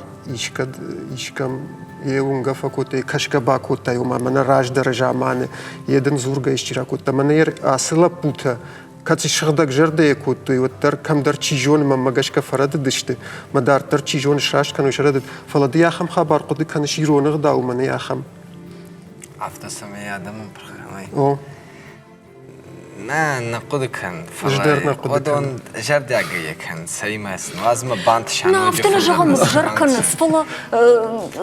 يشكم يونغا فكوتي كشكا باكوتا يوما منا راج درجه مان يدن زورغا اشتراكوتا منا ير اسلا بوتا كاتي شغدك جردة يكوتو يوتر كم در تيجون ما مجاشك فرد دشته ما دار تر تيجون شراش كانوا شردد فلدي يا خم خبر قد كان شيرون غدا ومن يا خم عفت سمي آدم برخماي أو ما نقد كان جدر نقد كان جرد يعجي كان سيماس نازم بانت شانو نافتنا جهم جر كان فلا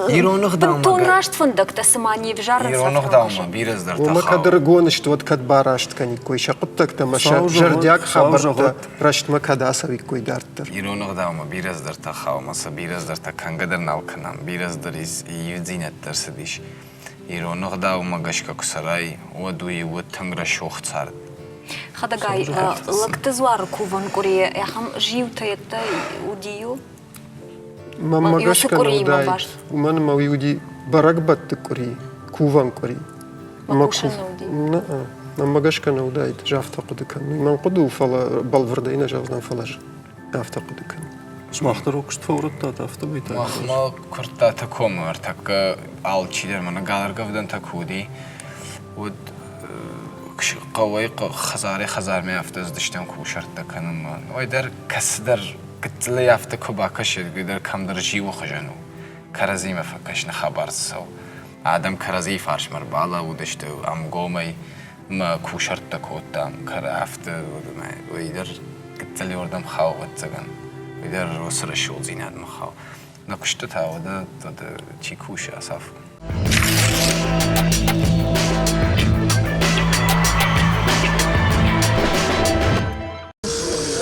يرون غدا تون راشت فندق تسمعني في جار يرون غدا ما بيرز در وما كدر جونش توت كد باراشت كان يكوي شقتك تمشى جرديك خبر راشت ما كدا سوي كوي دارتر يرون غدا ما بيرز در تخاو ما سبيرز در تكان قدر ناو كنام بيرز در يزينت در سديش يرون غدا وما قشك كسراي ودوي وتنغر شوخ صارت خداجاي لكتزوار كوفن كوريا يا خم جيو تيتا وديو ما ماش كانوا داي ومن ما ويودي بركبت كوري كوفن كوري ما كوف لا ما ماش كانوا داي جافت قد كان من قدو فلا بالفردين جافنا فلاج جافت قد كان شماختر وقشت فورت تافت بيتا ما كرتا تكوم ارتك al چیدر من گالر گفتن تکودی ود قوی خزار میافتز داشتم کوشرت کنم و در کس در قتلی یافته کباکش در کم در جیو خجنو کرزی مفکش نخبر سو آدم کرزی فارش مر بالا و داشته ام گومی ما کوشرت تکودم کرافته و در قتلی وردم خواهد زگن و در روسر شول زیناد مخاو نقشت تاوده چی کوش اصاف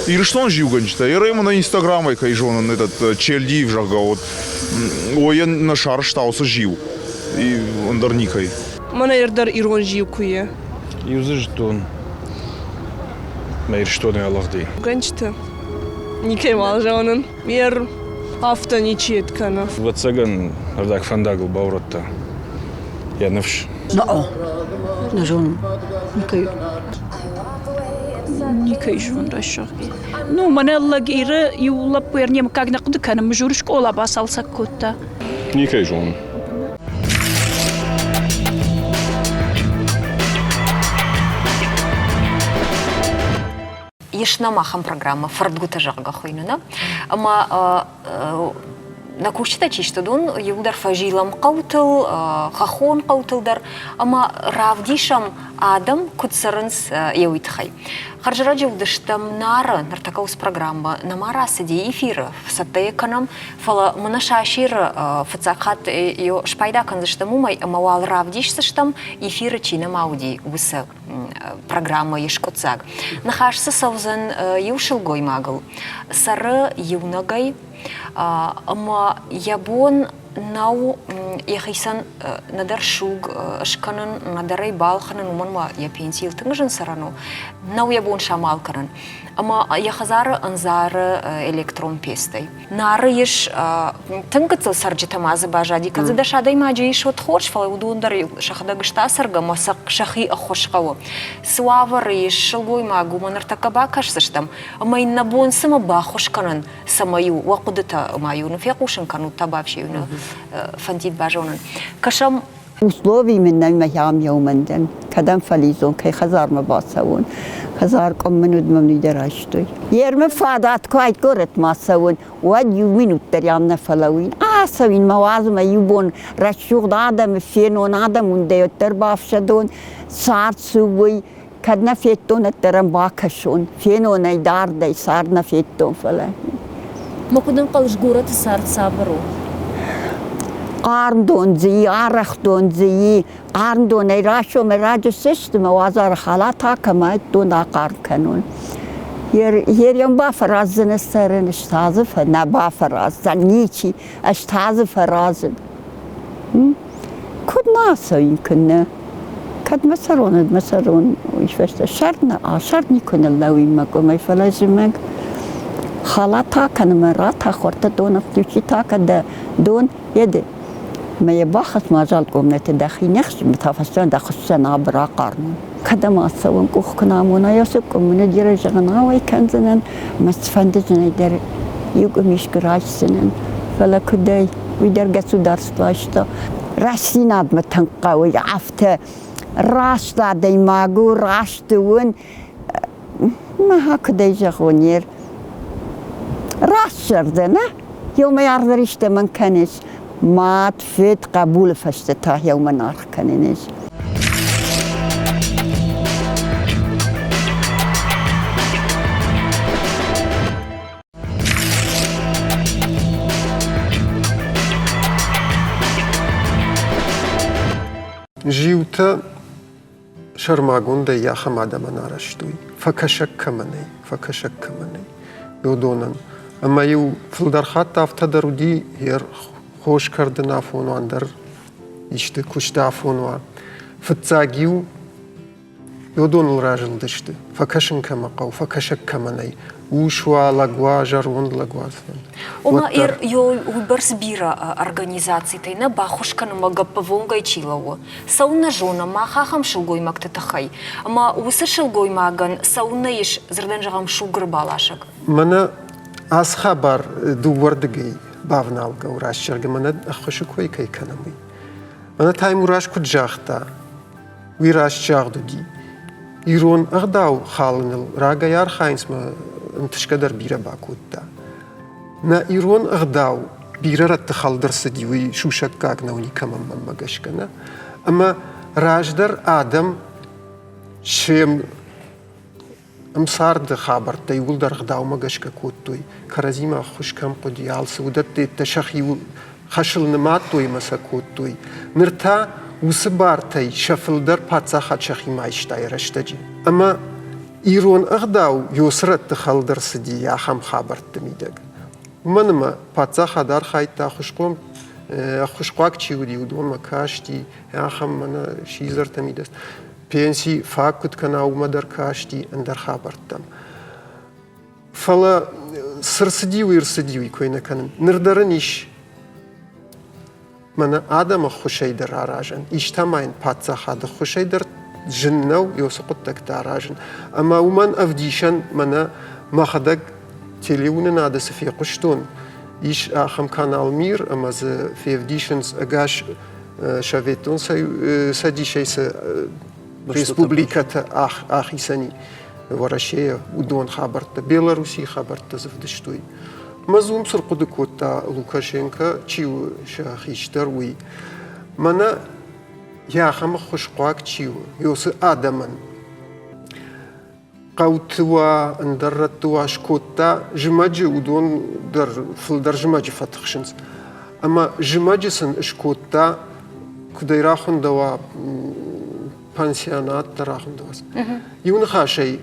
Ирштон живганчта, и рейма на инстаграмай кайжон этот челди в жага вот, ой на шар штауса жив и андерникай. Мана ердар ирон жив куе. Юзыжтон. Мейрштон Аллахди. Ганчта. Никай малжанын. Мер hafta ничет канав. Вацаган ардак фандагл бауратта. Я навш. Да. Нажон. Никай. Никай жон рашаги. Ну, манелла гире юла пернем как нақды канам мжуршк ола басалса котта. Никай жон. Ешна махам программа фардгута жага хойнуна. Ама на кушта чиштадун юдар фажилам қаутыл, хахон қаутылдар, ама равдишам адам кутсарынс еуитхай. Харжара жевдыштам нара нартакаус программа намара сиди эфира в саттаеканам фала манашашир фацахат ё шпайда канзыштамумай амавал равдишсыштам эфира чина мауди высы программа ешкотсаг. Нахашсы саузан еушилгой магыл. Сары юнагай ама ябон нау яхисан надар шуг шканын надарай балханын уманма я пенсил тыңжын сарану нау ябон шамал каран ама яхазары анзары электрон пестай нары еш тыңгыцыл сарджитамазы бажади казы да шадай маджи еш от хош фалы удундар шахада гыштасырга масак шахи ахошқавы суавары еш шылгой магу манар такаба кашсыштам ама инна бон сама бахош канын самаю вақудыта маю нуфеқушын кану табавши юна فانتيد باجونن كشم условий من المهام يومندن كدم فليزون كي خزار مباسون خزار قم منود ممني دراشتوي يرم فادات كويت قرت ما سوون ود يومين تريام نفلوين سوين موازم يبون رشوق آدم فينون آدم ونديو تربافشدون صار سوي كدنا فيتون الترم باكشون فينون يدار دي صار نفيتون فلا ما كنا نقولش قرة صار صابرو قارندون زي عرختون زي قارندون يراشو مراجو سيستم وازار حالاتها كما دون قار كانون ير يوم بافرازن السرن اشتازف نا بافرازن نيشي اشتازف رازن كد ناسا يمكن كد مسرون ويش فشت شرط نيكون اللوي مكو ما يفلازمك حالاتها كان مراتها خورتا دون فتوشيتا كده دون يد ما يباخس ما زال قومنا تدخي نخش متفسرون دخشنا برا قارن كده ما سوون كوخ كنامونا يوسكم من درجنا ويكنزنن مستفندجنا در يوم يشكراش سنن فلا كده ويدرجسو درس باشتا راسينا بمتنقوي عفته راشتا ديماغو راشتون ما هكذا يجونير راشردنا يوم يعرض رشته من كنش ما تفيد قبول فشتته يوم نارخ كنينش جيوتا شرماغون دا يا خمادا منارشتوي فكشك كمني يودونن اما يو فلدرخات تافتدر دي هير خوش کردن افونوان در işte kuşta افونوان فتزاگیو یودون الراجل دشته فکشن کما قو فکشک کما نی وشوا лагва жарун лагва Ома йо уберс бира организации тайна бахушкана магапавонгай чилаво. Сауна жона махахам шулгой мактатахай. Ама усы шулгой маган сауна иш зрден жагам шугр балашак. Мана از خبر دووردگی باونالگا و راشترگ من خوش کوی کی کنمی من تایم راش کد جاختا وی راش جاغدودی ایران اغداو خالنل راگا یار خاینس ما انتشکدر بیره باکودا نا ایران اغداو بیره رت خالدر سدی وی شوشک کاک نونی کمم من مگش کنه اما راجدر آدم شیم امسارد خبر تيقول در غداو ما قش كوتوي كرزيما خوش كم قديال سودت تشخي خشل نماتوي مسا كوتوي نرتا وسبارتي شفل در باتسا خشخي ما يشتاي رشتجي اما ايرون اغداو يوسرت تخل در سدي يا خم خبر تميدق ومنما باتسا خدار خايتا خوشقوم خوشقاك تشيودي ودون ما كاشتي يا خم من شيزر تميدست پێنسی فاکوت کە ناومە دەرکاشتی ئەندەر خابردەم. فەڵە سرسدی و ئیرسدیوی کوێنەکەنن نردەرەنیش منە ئادەمە خوشەی دەراژن ئیشتەماین پادزەخادە خوشەی دەر ژنە و یۆسقوتەک داراژن ئەمە ومان ئەڤدیشەن منە مەخەدەک تێلیونە نادەسە فێ قوشتون ئیش ئاخەم کاناڵمیر ئەمە فێڤدیشنز ئەگاش شەڤێتون سەدیشەی Республиката Ахисани в России удон хабарта, Белоруссии хабарта завдыштуй. Мазум сыркудыкота Лукашенко чиу шахиштаруй. Мана яхама хушкуак чиу, йосы адаман. Qautwa ndarratwa shkota jmaji udon dar fildar jmaji fatkhshins. Ama jmajisin shkota kudayrakhun dawa пансионат тарахындас. Юн хашей,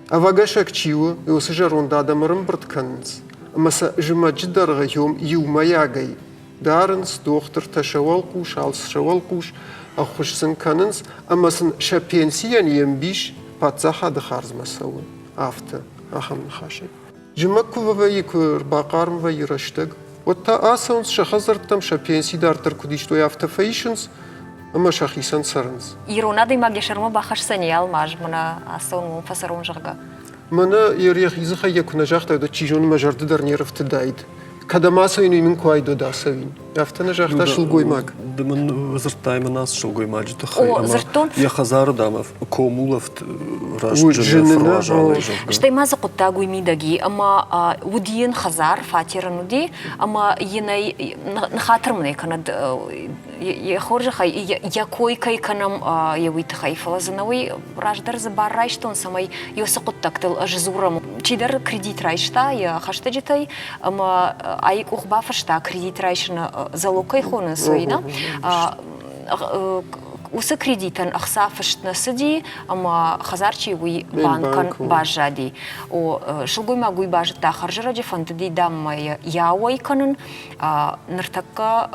а вагашак чиу, и усажарон дадамарам братканц. Амаса жмаджидар гайом юмаягай. Даренс доктор ташавал куш, алс шавал куш, а хушсын каненс, амасан шапенсиян ембиш пацаха дхарз масау. Афта, ахам хашей. Жмакува вайкур бакарм вайраштаг. Вот та асаунс шахазартам шапенси дартар кудиштой автофейшнс. أما شخصاً سرنز. إيرونا دي ماجي شرما باخش سنيال ماج منا أصلاً مفسرون جرجا. منا يريخ يزخ يكون نجاح تود تشيجون مجرد در نيرفت دايد. كذا ما سويني من كوايدو داسوين. يافت نجاح تشل قوي ماج. دمن وزرتاي مناس شل قوي ماج تخي. أما يا خزار دامف كومولفت راج جنة فراج. شتى ما زقت تاقوي ميداجي أما ودين خزار فاتير نودي أما يناي نخاطر مني كند يخرج خي يكوي كي كنم يويت خي فلازنوي راجدر زبار رايشتون سماي يوسقط تكتل أجزورم تشيدر كريديت رايشتا يا خشتجتاي أما أيك أخبا فشتا كريديت رايشنا زلوكي خون سوينا وسا كريديتن أخصافشتنا سدي أما خزارشي وي بانكن باجادي و شلقوي ما قوي باجتا خرجرا جفنتدي دام ياوي كنن نرتكا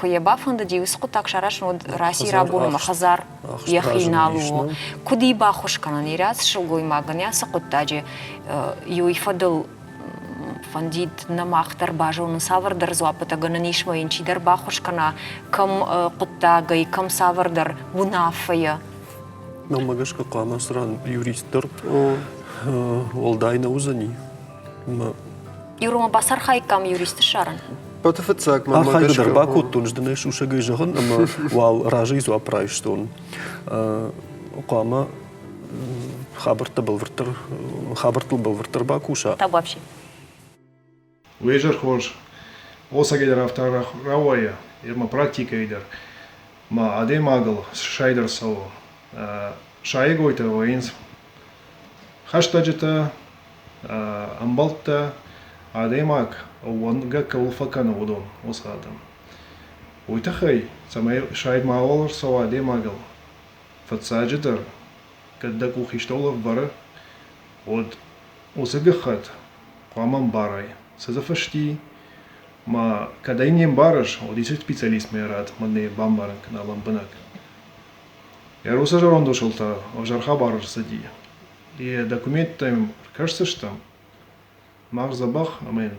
كوي بافند دي وسقطك شارش نود راسي رابون مخزار يخينالو كودي باخوش كنن يراس شلقوي ما غنيا سقطاجي يفضل فنديد نماختر باجو نسافر در زوابتا غننيش ما ينشي در باخوش كنا كم قطاغي كم سافر در ونافيا نما غش قاما سران يوريستر والداينا وزني ما يروما باسر خاي كم يوريست شارن بتفتساك ما أرخاي در باكو تونجدنا شوشة جيجهن أما وال راجي زوا برايشتون قاما خبرت بالورتر باكوشا طب вообще ويجر خوش وسجد رفتار رواية يرما практика يدر ما أدي ماغل شايدر سو شايغويتا وينز خشتجتا أمبلتا أدي ماغ وانجا كولفكان ودون وسادم ويتخي سماي شايد ماولر سو أدي ماغل فتساجدر كدك وخيشتولف برا ود وسجخت قامن باراي سزفشتي ما كداينيم بارش وديس специалист ميرات مني بامبارن كنالم بنك يا روسا جروندو شلتا وجرخا بارش سدي и документ там кажется что мар забах амен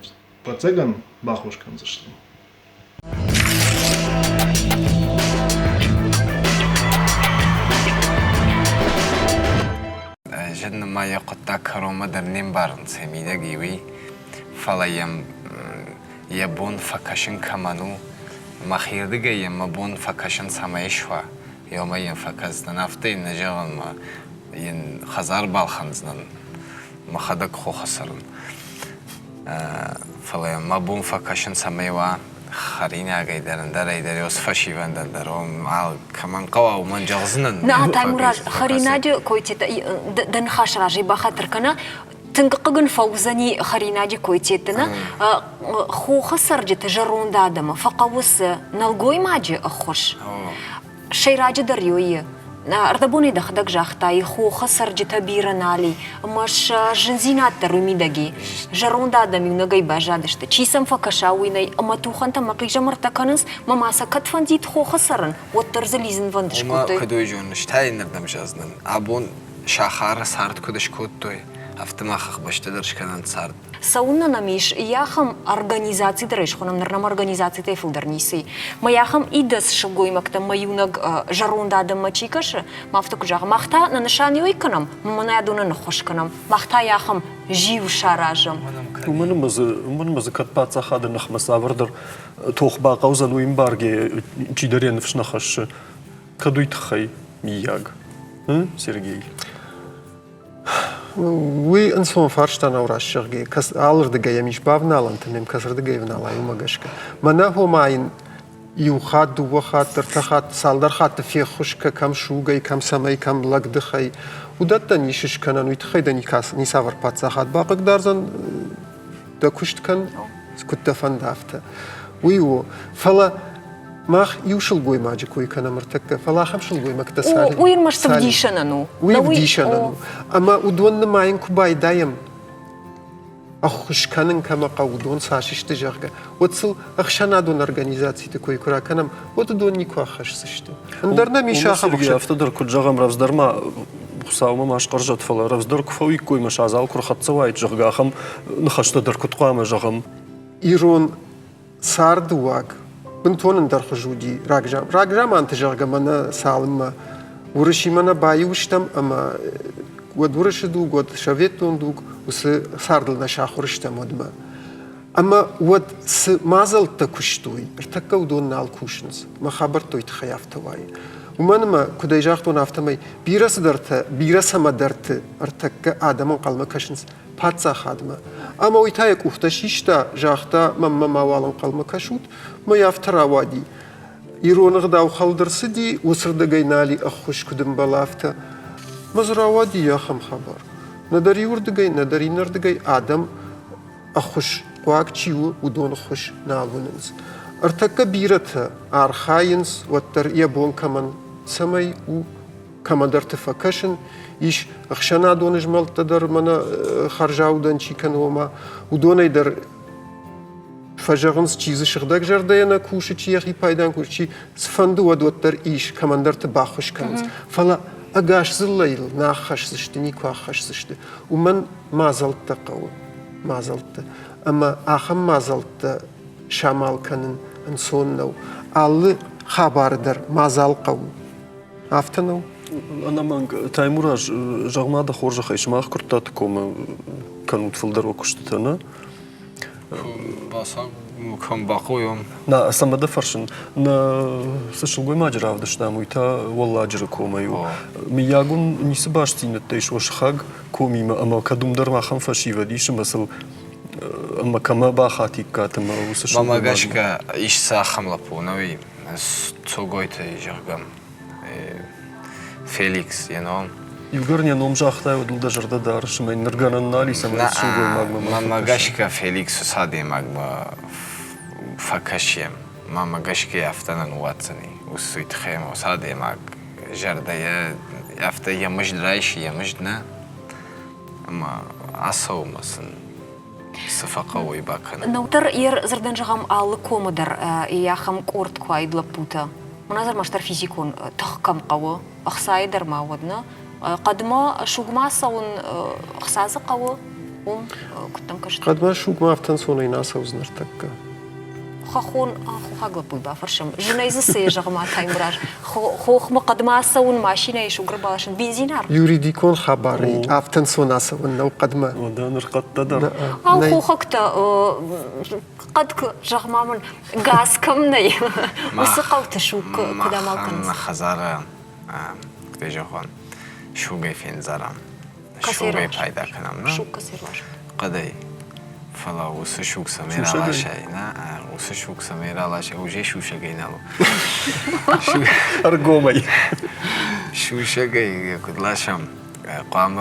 пацеган бахушкан зашли جن ما يقطع كروما در نیم بارن سمیده گیوی فلایم يبون فكشن كمانو ما خير دقي يما بون فكشن سمايشوا يوم ين فكز نفتين نجاون ما ين خزار بالخنزن ما خدك خو خسرن فلا ما بون فكشن سمايوا خرينا قيدرن دري دريوس فشي وندن دروم عال كمان قوا ومن جغزنن نا تايموراج خرينا جو كويتي دن خاش راجي بخاطر كنا تنققن فوزني خريناجي كويتيتنا خو خسر جت جرون دادم فقوس نلقوي ماجي أخوش شي راجي دريوية أردبوني دخدك جاختاي خو خسر جت بيرنالي مش جنزينات ترومي دقي جرون دادم يونغي باجادشت چيسم فكشاويني أما توخنت مقيجة مرتكنس ما ماسكت فنديت خو خسرن وترزليزن فندش كوتي وما كدوي جونش تاي نردم جازنن أبون شاخار سارت كدش كوتوي автомахах башта дыршканан сард. Сауна намиш яхам организации дыршхонам нарнам организации тефил дырниси. Ма яхам идас шугой макта маюнаг жарунда да мачикаш мафта кужага махта на нишани ойканам мана ядуна нахошканам махта яхам жив шаражам. Уман кат паца хада нахмасаврдер тохба qauzan уим барге чидерен фшнахаш кадуйт хай мияг. Сергей. وی انسان فرشتن اورش شرگی کس آلر دگه میش باو نالن تنیم کسر دگه و نالای مگشک من نه هم این یو خاد دو خاد ترتخاد سالدر خاد تفیه خوشک کم شوگی کم سمی کم لگ دخی و داد دنیشش کنن و تخی دنی کس نیساور پات خاد باقی دارزن دکشت کن سکوت دفن دافته ویو فلا ماخ يوشل قوي ماجي كوي كان مرتك فلا خمشل قوي مكتسالي وير مش تبديشنانو ويبديشنانو اما ودون ما ينكو باي دايم اخش كانن كما قودون ساشش تجرغه وتصل اخشنا دون اورغانيزاتي تكوي كرا كانم ودون نيكو اخش سشت اندرنا ميشا خبخش افتدر كجغم رفزدر ما خصاوما ماش قرجت فلا رفزدر كفوي كوي مش عزال كر خط سوايت جرغا خم نخشت در كتقام جغم ايرون سارد واق بنتون در خجودی راجام انت جرگا من سالم ورشی من بایوشتم اما ود ورش دوگ ود شویتون دوگ وس ساردل نشاخورشتم ودما اما ود س مازل تکشتوی ارتکا ودون نال کوشنز ما خبرتوی تخیافتوای ومن ما کدای جاختون افتمای بیرس ما درت ارتکا آدم قلم کشنز پاتسا خادمه اما ویتایک اختشیشتا جاختا ما والم قلم کشود ما يفتر وادي يرون غدا وخلدر سدي وسرد جينالي أخش كدم بلافته مزرعة وادي يا خم خبر ندري ورد جي ندري نرد جي آدم أخش قواك تشيو ودون خش نالوننز ارتكا بيرتها أرخاينز وتر يبون كمان سمي و كمان در تفكشن إيش أخشنا دون جمال تدر منا خرجاو دن شي كانوما ودون يدر فجرنس چیزی شدک جرده نه کوشی چی یکی پایدان کوشی سفندو و دوتر ایش کماندر تباخش کنز فلا اگاش زلیل ناخش زشته نیکو خش زشته و من مازلت قو مازلت اما آخم مازلت شمال کنن انسان نو آل خبر در مازال قو افتنو أنا من تايموراج جغما دا خورج خيش ما خرطات كوم كانوا تفلدر وكشتتنا باسا كم باقويهم نا سما دفرشن نا سشل قوي ما جرى هذا شنا مويتا والله أجر كوميو مياقون نيسباشتي نتيش وشخاق كومي أما كدوم در ما خم فشي وديش مثل أما كما باخاتي كاتما وسشل ما قاشك إيش ساخم لبونوي سوغويتا يجرقم فيليكس ينون يقرني أنهم جاختا ودل دجرده دارش ما نرجعنا نالي سما سوغوي ماغما ما قاشك فيليكس سادي ماغما فكشيم ما قاشك يفتنا نواتني وسويت خيمة وسادي ماغ جرده يفتا يمجد رايش يمجدنا أما عصو مثلا صفقة ويباكنا نوتر ير زردن جغم آل كومدر ياخم كورت كوايد لبوتا مناظر مشتر فيزيكون تخكم قوة أخصائي در ما ودنا قدما شوغما صون أخصاص قوة كنتم كشت قدما شوغما أفتن صوني ناسا وزنرتك خون خو هقلب بيبا فرشم جنايز السيجة ما تايمراج خو مقدمة سون ماشينة يشو قرباشن بنزينار يريديكون خبري أفتن سوناسا ونو قدمة ودان رقد تدر خو خكتا قد جغما من غاز كم ني وسقاو تشوك كدا مالكن خزارة كده جوخون شو جاي فين زرام شو جاي بايدا كنام شو كسير واش قدي فلا وسشوك سمير على شيء نا وسشوك سمير على شيء وجي شو شقينا له أرجومي شو شقي كل شام قام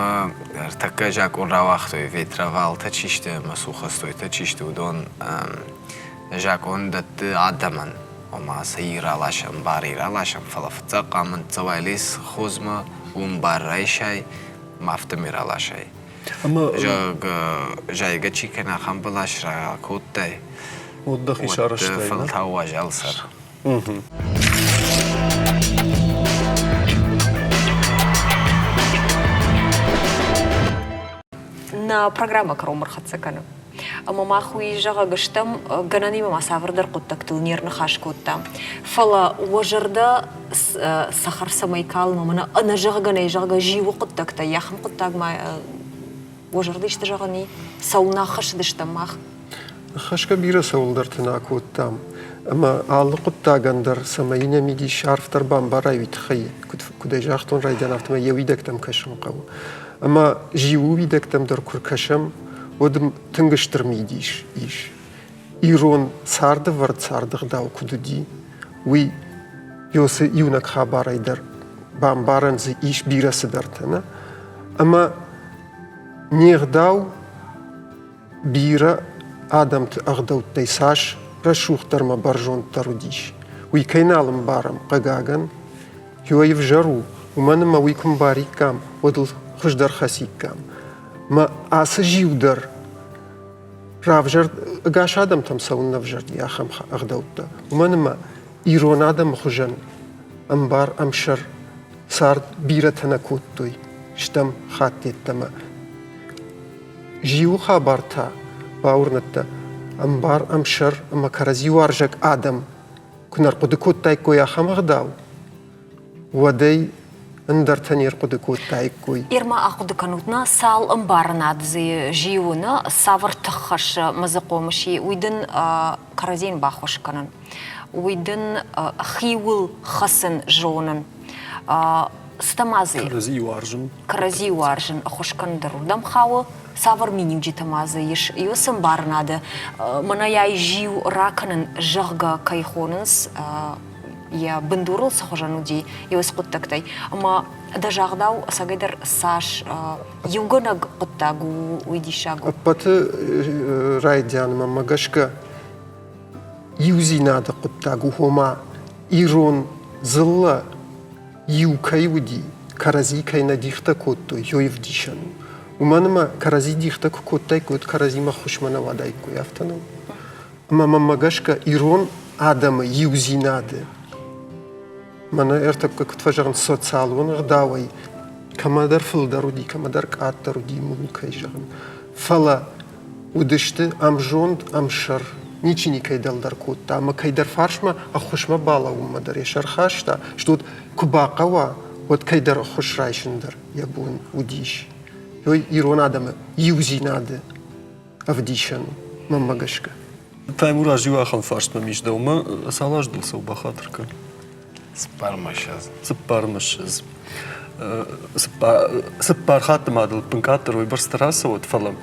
ارتكى جاك ورواختو في ترافال تشيشت مسوخستو تشيشت ودون جاك عندت عدمن وما سير على شام بارير على شام فلا فتاقا من تواليس خوزما ومباري شيء ما افتمر على شيء أما جاي قتشي كنا خم بلاش را كوتاي وضخي شارشتاي فلتهوا جلسر на программа кромар хатсакана ама махуи жага гыштам ганани ма саврдар куттак тылнер нахашкутта фала вожарда сахар самайкал мана ана жага ганай жага живу куттакта яхм куттак ма вожарда иште жагани сауна хашдыштам мах خشكا بيرا سولدر تناكوت تام أما على قطة جندر سماينا ميدي شارف تربان براي ويتخي كده جاختون راي دانافت ما يويدك تم كشم قو أما جيو ويدك تم در كور كشم ودم تنجشتر ميديش إيش إيرون سارد ورد سارد غداو كدودي وي يوس يونك خبراي در بام بارن زي إيش بيرا سدرتنا أما نيغداو بيرا آدم تأخذوا تيساش رشوخ ترما برجون تروديش ويكينالم بارم قاقاقن هو يفجروا ومن ما ويكم باريك كام ودل خجدر خسيك كام ما آسجيو در رافجر قاش آدم تمسون نفجر يا خم أخذوا تا ومن ما إيرون آدم خجن أمبار أمشر صار بيرة تنكوتوي شتم خاتي تما جيو خبرتا باورنتا أمبار أمشر أما كرزي وارجك آدم كنا رقدكوت تايكو يا خمغداو ودي اندر تنير قدكوت تايكوي إرما أخذ كنوتنا سال أمبارناد زي جيونا سافر تخش مزقو مشي ويدن كرزين باخوش كنن ويدن خيول خسن جونن ستمازي كرزي وارجن أخوش كندر دم خاوة سافر مينيو جيتا مازيش يوسم بارناده منا ياي جيو راكنن جغا كايخوننس يا بندورل سخوجانو دي يوس قطتكتاي اما دا جغداو ساغيدر ساش يوغنغ قطتاغو ويديشاغو بات رايديان ماما غشكا يوزينادا قطتاغو هما إيرون زلا يو كايودي كرزي كاينا ديختا كوتو يويف ديشانو ومانما كرزي ديختك كوتاي كوت كرزي ما خوشمنا واداي كو يافتنو ماما ماغاشكا إيرون آدم يوزيناده مانا ارتك كتفجرن سوتسالون غداوي كما در فلدرودي كما در كاترودي مولكاي جغن فلا ودشت ام جوند ام شر نيچيني كايدل در كوتا ما كايدر فارشما اخوشما بالا وما در يشر خاشتا شتوت كباقوا ود كايدر خوش رايشندر يبون وديش يوي إيرون آدم يوزيناده أفديشن ماما غشكا تايمورا جوا خم فارس ما ميش دوما سالاش دل سو بخاطرك سبارمشز سبار خاتم هذا البنكاتر ويبرستراسا وتفلم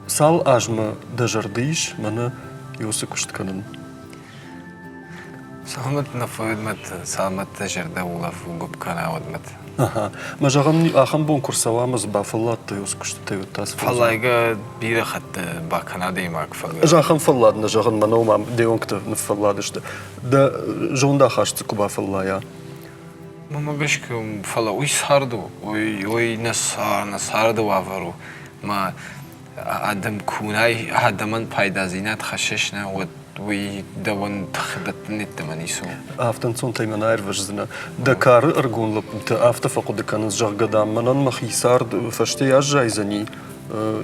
سال أجمع دجرديش منا يوسك وشتكنن سامت نفوذ مت سامت تجرده ولا فوق بكنا ودمت ما جغني آخم بون كورسوا مزبا فلات يوسك وشتتي وتاس فلا يجا بير خد بكنا ديماك فلا جاخم فلات نجغن منو ما ديونكت نفلادش ده جون دا خاشت كوبا فلا يا ما بشكم فلا ويش هاردو وي نساردو وافرو ما آدم كوناي آدمان پایدا زینات خششنا و وی دوان تخدت نتمنیسو. آفتن صون تیمن عرف جزنا دکار ارگون لب آفت فقط دکان از جغ قدام منن مخیسار فشتی اجزای زنی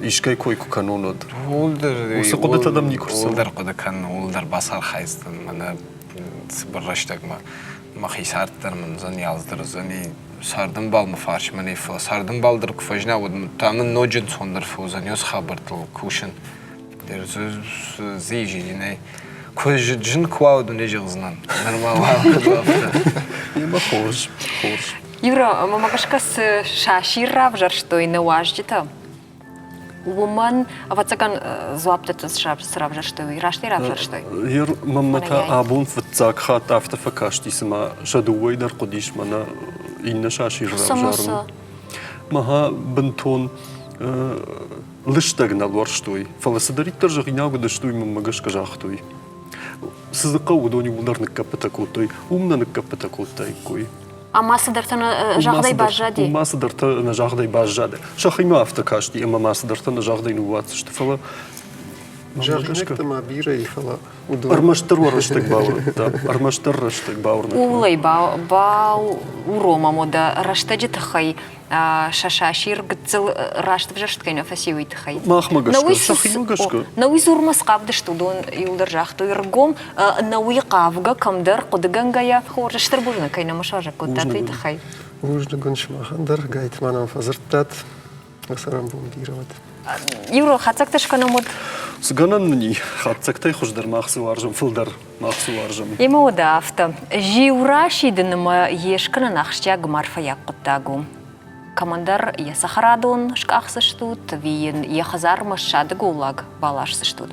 إيش كويكو كانونود Older. وسقطت adam نيكورسون Older قد كان older basar خايستن من برشتك ما خيسارت در من زني azdır زني sardım bal mı farş mı neyfe sardım baldır kufajna ve tamın nocun sondur fuzan yos habertl kuşun der ziji yine kujin kwaudu ne jıznan normal يما خوش Юра, мамакашка с шашира в жарштой на важдита. Уман, а вот цаган злаптет с шрав жарштой, рашти рав жарштой. هير ممتا أبون فتزاك خات أفتا فكاشتي سما شدوي در قديش منا إن شاشير Самоса. مها بنتون لشتغنا الورشتوي فلسدري ترجع يناغو دشتوي من مغش كجاختوي سزقا ودوني ولر نكبتكوتوي ومنا نكبتكوتاي كوي Ама съдърта жахдай бажади. Ума съдърта на жахдай бажади. Шах има автокашти, ама ма съдърта на жахдай новаци. Ще фала... Жахнекта ма бира и фала. Армаштър варъщак баур. Армаштър ръщак баур. Улай бау урома мода ращаджи тахай. Шашашир гцел рашт в жаршткай на фасиуй тахай. Мах магашка. Шах има гашка. Науи зурма скавдышты дон юлдар жахту иргом науи қавга камдар қодыгангая хор штырбужна кайна машажа коттатый тахай. Ужна гоншмахандар гайт манам фазырттат. Асарам бумдироват. Юро хацакташ канамод. Сгананни хацактай хуждар махсу варжам филдар махсу варжам. Има одафта. Жиураши дынма ешкана нахштяг марфа якоттагу. Командар ясахарадон шкахсыштут, виен яхазар машады гулаг балашсыштут.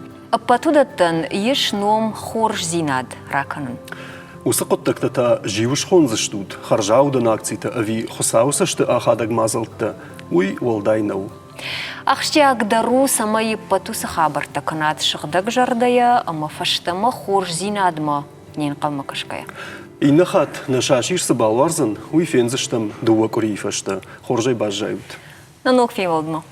Патудаттан еш ном хорш зинад раканын. Усақоттак тата живуш хонзыштут, харжаудан акцията ави хосаусашты ахадаг мазалтта, уй уалдайнау. Ахштяг дару самай патуса хабарта канат шыгдаг жардая, ама фаштама хорш зинадма нен қалмакашкая. Инахат на шашир сабалварзан, уй фензыштам дуа курифашта, хоржай бажжают. На ног фейвалдма.